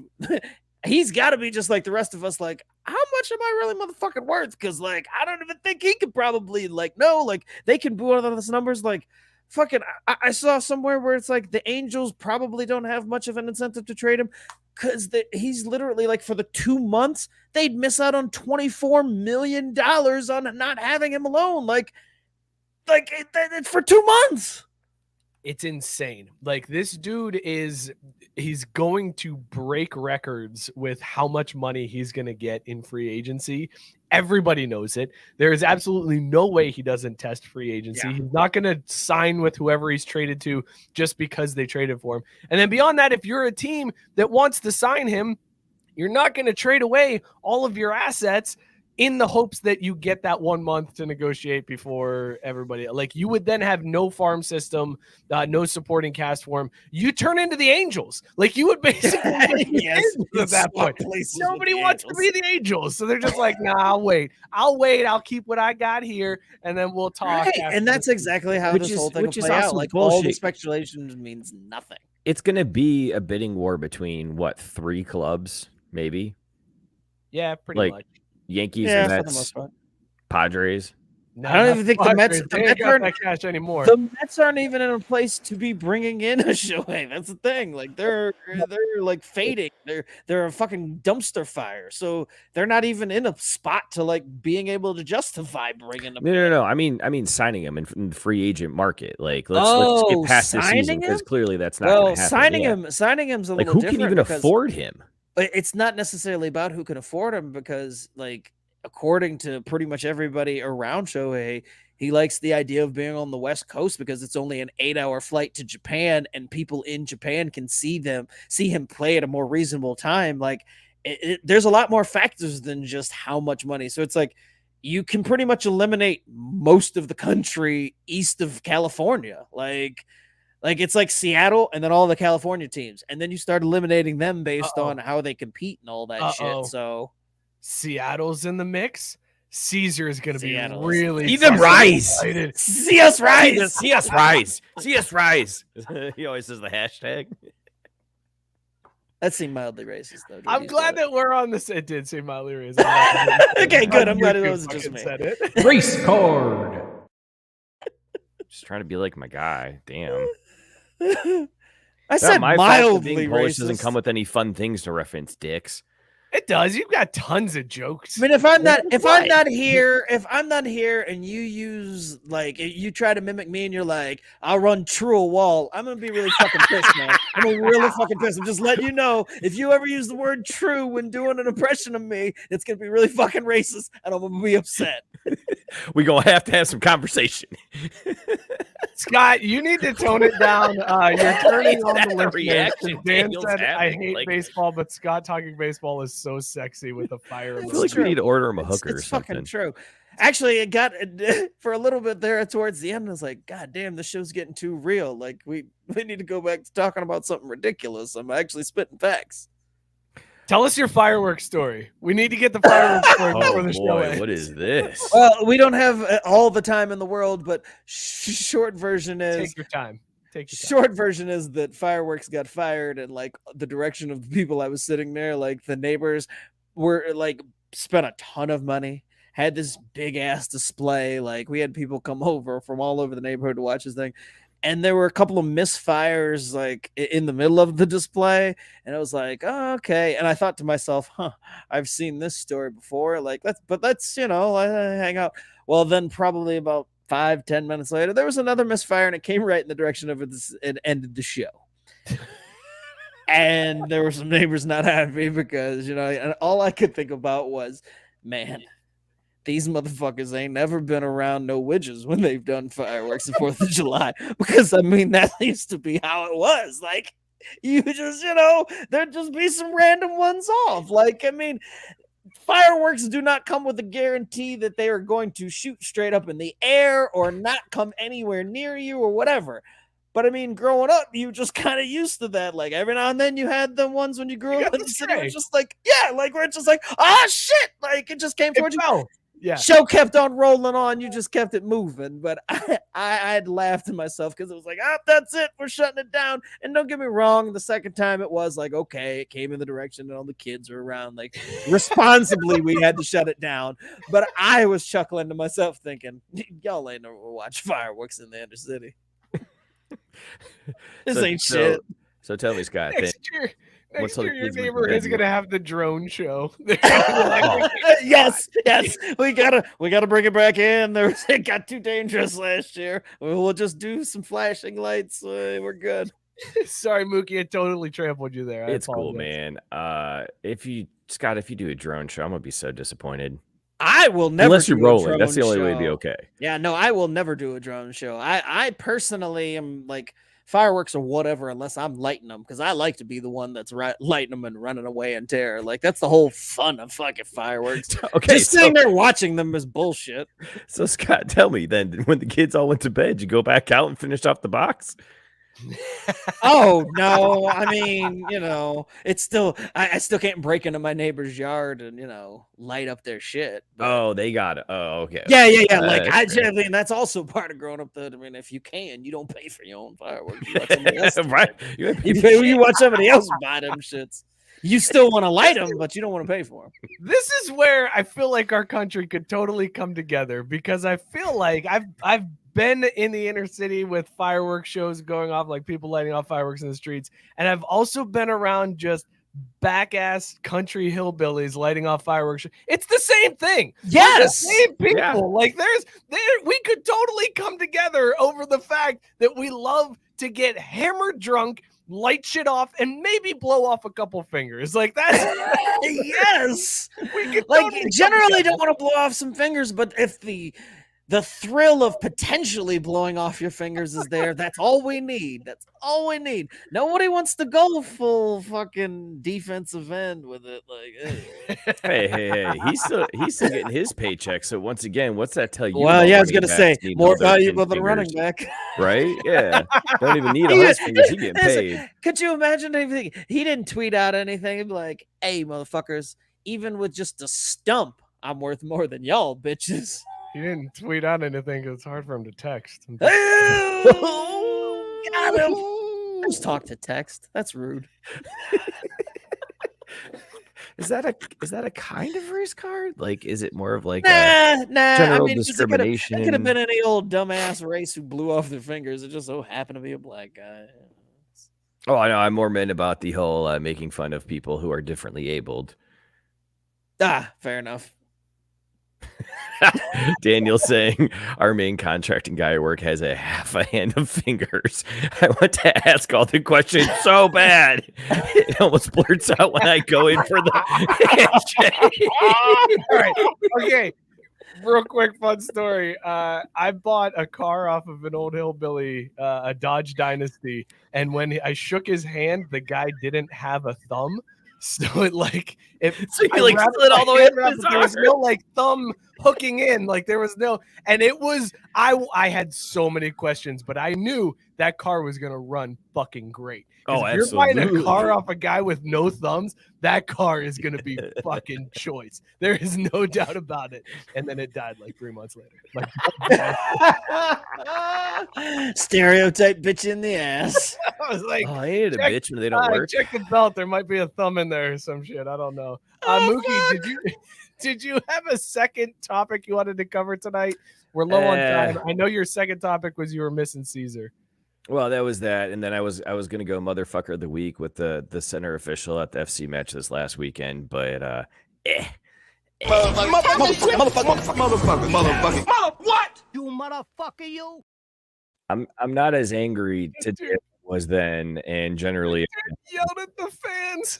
he's got to be just like the rest of us, like, how much am I really motherfucking worth? Because, like, I don't even think he could probably, like, no, like, they can boo out of those numbers, like, fucking, I saw somewhere where it's like the Angels probably don't have much of an incentive to trade him because he's literally, like, for the 2 months, they'd miss out on $24 million on not having him alone. Like it's for 2 months. It's insane. Like, this dude he's going to break records with how much money he's going to get in free agency. Everybody knows it. There is absolutely no way he doesn't test free agency. Yeah. He's not going to sign with whoever he's traded to just because they traded for him. And then beyond that, if you're a team that wants to sign him, you're not going to trade away all of your assets in the hopes that you get that 1 month to negotiate before everybody. Like, you would then have no farm system, no supporting cast for him. You turn into the Angels. Like, you would basically at that point. Nobody wants to be the Angels. So they're just like, nah, I'll wait. I'll keep what I got here, and then we'll talk. Right. And that's exactly how this whole thing will play out. Like, all the speculation means nothing. It's going to be a bidding war between, 3 clubs, maybe? Yeah, pretty much. Yankees and Mets, Padres. No, I don't even think the Mets aren't that cash anymore. The Mets aren't even in a place to be bringing in a Shohei. That's the thing. Like, they're like fading. They're a fucking dumpster fire. So they're not even in a spot to, like, being able to justify bringing them. No. I mean signing him in the free agent market. Like, let's get past this season, because clearly that's not going to happen. Signing him's a like, little who different. can even afford him? It's not necessarily about who can afford him, because, like, according to pretty much everybody around Shohei, he likes the idea of being on the West Coast because it's only an 8-hour flight to Japan, and people in Japan can see him play at a more reasonable time. Like, there's a lot more factors than just how much money. So it's like, you can pretty much eliminate most of the country east of California. Like it's like Seattle and then all the California teams. And then you start eliminating them based on how they compete and all that shit. So Seattle's in the mix. Caesar is going to be really... See them rise. Excited. See us rise. See us rise. See us rise. He always says the hashtag. That seemed mildly racist, though. I'm glad that we're on this. It did seem mildly racist. Okay, good. I'm glad it wasn't just me. Said it. Race card. Just trying to be like my guy. Damn. I said my fault that mildly being Polish racist. doesn't come with any fun things to reference, dicks. It does. You've got tons of jokes. I mean, if I'm not here and you use like you try to mimic me and you're like, I'll run true a wall, I'm gonna be really fucking pissed, man. I'm gonna be really fucking pissed. I'm just letting you know, if you ever use the word true when doing an impression of me, it's gonna be really fucking racist, and I'm gonna be upset. We're gonna have to have some conversation. Scott, you need to tone it down. You're turning on the listeners. reaction Dan Daniel's said, I having, hate like- baseball, but Scott talking baseball is so sexy with the fire. I feel like we need to order him a hooker or It's something. fucking true. Actually, it got for a little bit there towards the end. I was like, God damn, this show's getting too real. Like we need to go back to talking about something ridiculous. I'm actually spitting facts. Tell us your fireworks story. We need to get the fireworks story before Oh the show boy, ends. what is this? Well, we don't have all the time in the world, but short version is Take your time. Take your time. short version is that fireworks got fired, and like the direction of the people I was sitting there, like the neighbors were like spent a ton of money, had this big ass display. Like we had people come over from all over the neighborhood to watch this thing. And there were a couple of misfires like in the middle of the display. And I was like, oh, okay. And I thought to myself, I've seen this story before. Like, let's, hang out. Well, then probably about 5-10 minutes later, there was another misfire and it came right in the direction of it. It ended the show. And there were some neighbors not happy because, and all I could think about was, man, these motherfuckers ain't never been around no widgets when they've done fireworks the 4th of July. Because, I mean, that used to be how it was. Like, you just, there'd just be some random ones off. Like, I mean, fireworks do not come with a guarantee that they are going to shoot straight up in the air or not come anywhere near you or whatever. But I mean, growing up, you just kind of used to that. Like every now and then you had the ones when you grew up in the city. It was just like, yeah, like where it's just like, oh shit. Like it just came towards you. Yeah. Show kept on rolling on. You just kept it moving. But I'd laughed to myself because it was like, that's it. We're shutting it down. And don't get me wrong. The second time it was like, okay, it came in the direction and all the kids were around. Like responsibly, we had to shut it down. But I was chuckling to myself thinking, y'all ain't never watch fireworks in the inner city. This ain't shit. So tell me, Scott. Next year your kids neighbor went to is bed? going to have the drone show. Yes. We gotta bring it back in. It got too dangerous last year. We'll just do some flashing lights. We're good. Sorry, Mookie, I totally trampled you there. I It's cool, apologize. man. If you do a drone show, I'm gonna be so disappointed. I will never. Unless you're do a rolling, that's the drone only way to be show. okay. Yeah, no, I will never do a drone show. I personally am like fireworks or whatever, unless I'm lighting them, because I like to be the one that's lighting them and running away in terror. Like that's the whole fun of fucking fireworks. Okay, Just sitting there watching them is bullshit. So Scott, tell me then, when the kids all went to bed, you go back out and finish off the box? Oh no, I mean, it's still I still can't break into my neighbor's yard and light up their shit. But Oh, they got it. Oh, okay. yeah. Like That's I mean, that's also part of growing up. That I mean, if you can, you don't pay for your own fireworks. You let somebody else Right. You ain't you watch somebody else buy them shits. You still want to light them, but you don't want to pay for them. This is where I feel like our country could totally come together, because I feel like I've been in the inner city with fireworks shows going off, like people lighting off fireworks in the streets, and I've also been around just back-ass country hillbillies lighting off fireworks. It's the same thing. Yes. We're the same people. Yeah. Like we could totally come together over the fact that we love to get hammered drunk, light shit off, and maybe blow off a couple fingers. Like that's Yes. we could Like totally come generally together. don't want to blow off some fingers, but if the thrill of potentially blowing off your fingers is there, that's all we need. That's all we need. Nobody wants to go full fucking defensive end with it. Like, Hey. He's still getting his paycheck. So once again, what's that tell you? well, about yeah, I was running gonna say backs needing more all their valuable 10 than a running fingers, back. right? Yeah. Don't even need 100 fingers. He getting paid. Could you imagine anything? He didn't tweet out anything. He'd be like, "Hey, motherfuckers, even with just a stump, I'm worth more than y'all bitches." He didn't tweet out anything because it's hard for him to text. Got him. Just talk to text. That's rude. Is that a kind of race card? Like, is it more of like Nah. general I mean, discrimination? it could have been any old dumbass race who blew off their fingers. It just so happened to be a black guy. Oh, I know. I'm more meant about the whole making fun of people who are differently abled. Fair enough. Daniel saying our main contracting guy at work has a half a hand of fingers. I want to ask all the questions so bad. It almost blurts out when I go in for the handshake. All right. Okay. Real quick fun story. I bought a car off of an old hillbilly, a Dodge Dynasty, and when I shook his hand, the guy didn't have a thumb. So it So you like slid all the way up his there was no like thumb hooking in, like there was no, and it was I had so many questions, but I knew that car was gonna run fucking great. Oh, if you're buying a absolutely. car off a guy with no thumbs, that car is gonna be fucking choice. There is no doubt about it. And then it died like 3 months later. Like, Stereotype bitch in the ass. I was like, Oh, I hated a bitch when they don't work. check the belt. There might be a thumb in there or some shit. I don't know. Mookie, did you have a second topic you wanted to cover tonight? We're low on time. I know your second topic was you were missing Caesar. Well, that was that, and then I was gonna go motherfucker of the week with the center official at the FC match this last weekend, but What? You motherfucker, you! I'm not as angry today as I was then, and generally Yelled at the fans.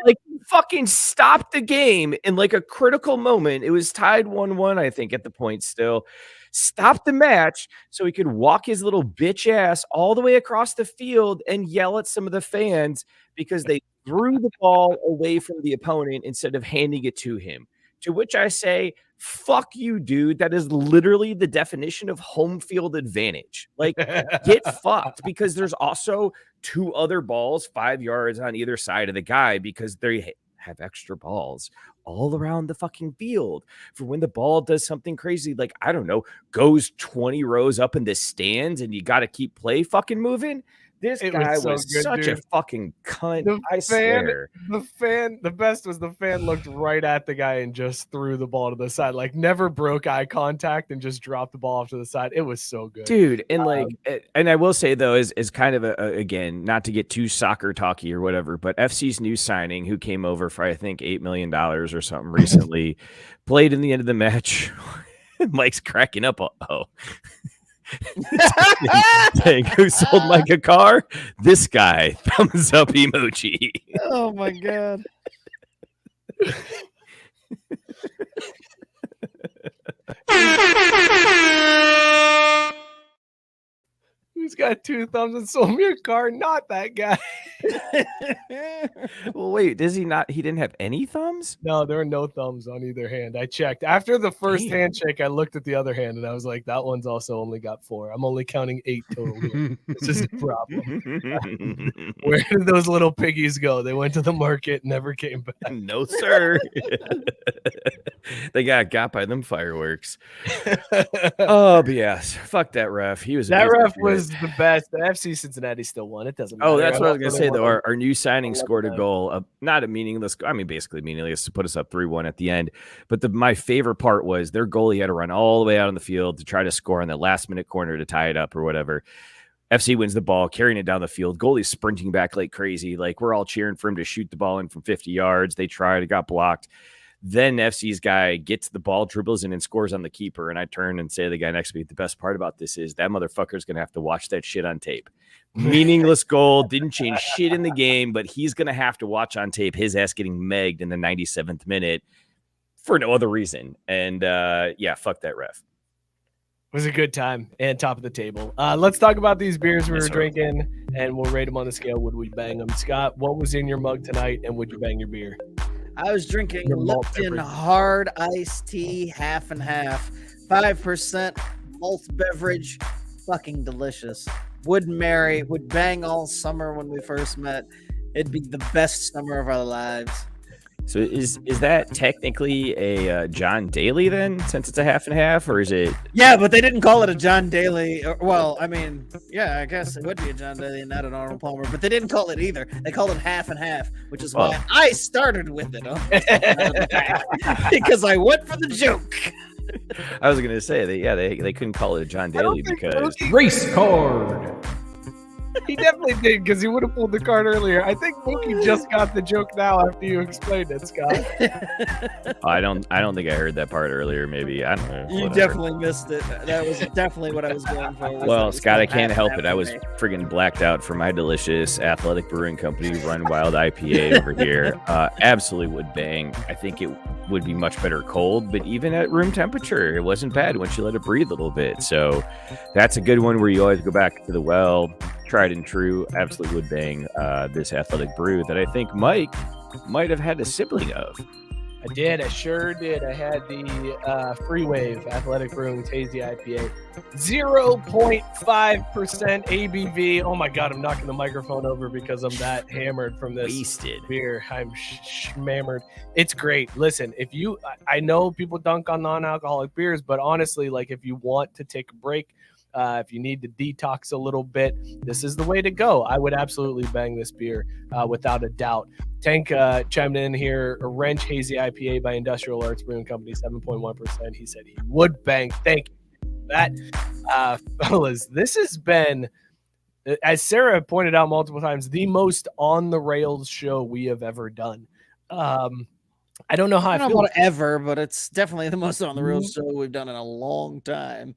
like fucking stopped the game in like a critical moment. It was tied 1-1, I think, at the point still. Stopped the match so he could walk his little bitch ass all the way across the field and yell at some of the fans because they threw the ball away from the opponent instead of handing it to him. To which I say, fuck you, dude. That is literally the definition of home field advantage. Like, get fucked, because there's also 2 other balls 5 yards on either side of the guy because they have extra balls all around the fucking field for when the ball does something crazy, like, I don't know, goes 20 rows up in the stands and you got to keep play fucking moving. This guy was such a fucking cunt. I swear. The best was the fan looked right at the guy and just threw the ball to the side, like never broke eye contact and just dropped the ball off to the side. It was so good, dude. And and I will say though, is kind of again, not to get too soccer talky or whatever, but FC's new signing who came over for I think $8 million or something recently, played in the end of the match. Mike's cracking up. Saying, who sold Mike a car? This guy. Thumbs up emoji. Oh my god. Who's got 2 thumbs and sold me a car? Not that guy. Well, wait, does he not? He didn't have any thumbs? No, there are no thumbs on either hand. I checked. After the first handshake, I looked at the other hand and I was like, that one's also only got 4. I'm only counting 8 total here. This is a problem. Where did those little piggies go? They went to the market, never came back. No, sir. They got by them fireworks. Oh, but yes. Fuck that ref. He was that amazing. ref was the best. The FC Cincinnati still won. It doesn't matter. Oh, that's what I was going to say, though. Our new signing scored a goal, not a meaningless, I mean, basically meaningless, to put us up 3-1 at the end. But my favorite part was their goalie had to run all the way out on the field to try to score on that last-minute corner to tie it up or whatever. FC wins the ball, carrying it down the field. Goalie's sprinting back like crazy. Like, we're all cheering for him to shoot the ball in from 50 yards. They tried, it got blocked. Then FC's guy gets the ball, dribbles in, and scores on the keeper. And I turn and say to the guy next to me, the best part about this is that motherfucker's going to have to watch that shit on tape. Meaningless goal, didn't change shit in the game, but he's going to have to watch on tape his ass getting megged in the 97th minute for no other reason. And yeah, fuck that ref. It was a good time and top of the table. Let's talk about these beers we were drinking, and we'll rate them on the scale. Would we bang them? Scott, what was in your mug tonight, and would you bang your beer? I was drinking Lipton hard iced tea, half and half, 5% malt beverage, fucking delicious. Would marry, would bang all summer when we first met. It'd be the best summer of our lives. So is that technically a John Daly then, since it's a half and half, or is it? Yeah, but they didn't call it a John Daly. Well, I mean, yeah, I guess it would be a John Daly and not an Arnold Palmer, but they didn't call it either. They called it half and half, which is why I started with it. Because I went for the joke. I was gonna say they couldn't call it a John Daly because Race card. He definitely did, because he would have pulled the card earlier. I think Mookie just got the joke now after you explained it, Scott. I don't think I heard that part earlier. Maybe I don't know. You whatever. definitely missed it. That was definitely what I was going for. Well, Scott, I can't help it. I was friggin' blacked out for my delicious Athletic Brewing Company Run Wild IPA over here. Absolutely would bang. I think it would be much better cold, but even at room temperature, it wasn't bad once you let it breathe a little bit. So that's a good one where you always go back to the well. Tried and true, absolutely would bang this Athletic Brew that I think Mike might have had a sibling of. I did. I sure did. I had the Free Wave Athletic Brewing Hazy IPA. 0.5% ABV. Oh my God, I'm knocking the microphone over because I'm that hammered from this Wasted beer. I'm hammered. It's great. Listen, I know people dunk on non-alcoholic beers, but honestly, like if you want to take a break, if you need to detox a little bit, this is the way to go. I would absolutely bang this beer without a doubt. Tank chimed in here, a Wrench Hazy IPA by Industrial Arts Brewing Company, 7.1%. He said he would bang. Thank you for that. Fellas, this has been, as Sarah pointed out multiple times, the most on the rails show we have ever done. I don't know how I feel about ever, but it's definitely the most on the real show we've done in a long time.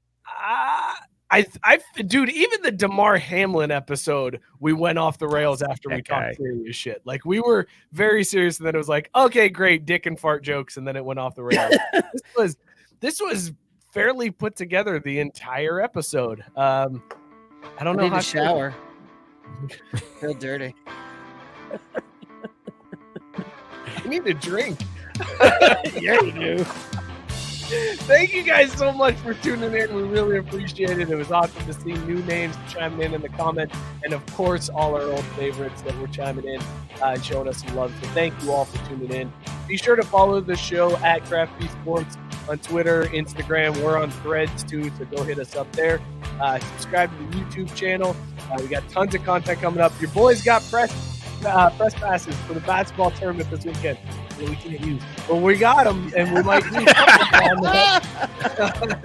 Dude, even the DeMar Hamlin episode, we went off the rails after we talked serious shit. Like we were very serious, and then it was like, okay, great, dick and fart jokes, and then it went off the rails. This was fairly put together the entire episode. I don't know how to shower. Feel dirty. I need a drink. Yeah, you do. Thank you guys so much for tuning in. We really appreciate it. It was awesome to see new names chiming in the comments, and of course, all our old favorites that were chiming in and showing us some love. So thank you all for tuning in. Be sure to follow the show at Craft Beef Sports on Twitter, Instagram. We're on Threads too, so go hit us up there. Subscribe to the YouTube channel. We got tons of content coming up. Your boys got press passes for the basketball tournament this weekend. We can't use, but we got them, and we might use them.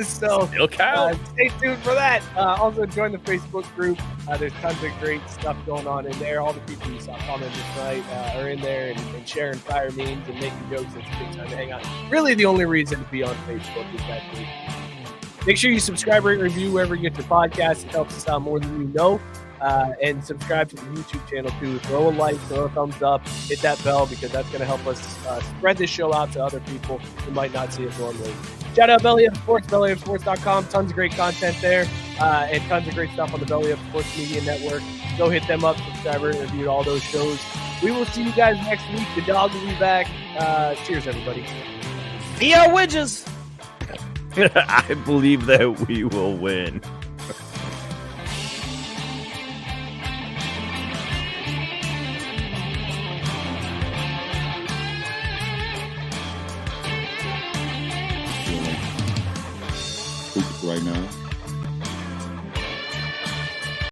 So stay tuned for that. Also join the Facebook group. There's tons of great stuff going on in there. All the people you saw commenting tonight are in there and sharing fire memes and making jokes. It's a good time to hang out. Really, the only reason to be on Facebook is that group. Make sure you subscribe, rate, review wherever you get your podcast. It helps us out more than you know. And subscribe to the YouTube channel too. Throw a like, throw a thumbs up, hit that bell, because that's going to help us spread this show out to other people who might not see it normally. Shout out Belly Up Sports, bellyupsports.com. Tons of great content there, and tons of great stuff on the Belly Up Sports Media Network. Go hit them up, subscribe, and review all those shows. We will see you guys next week. The dog will be back. Cheers, everybody. Theo Widges. I believe that we will win. Right now.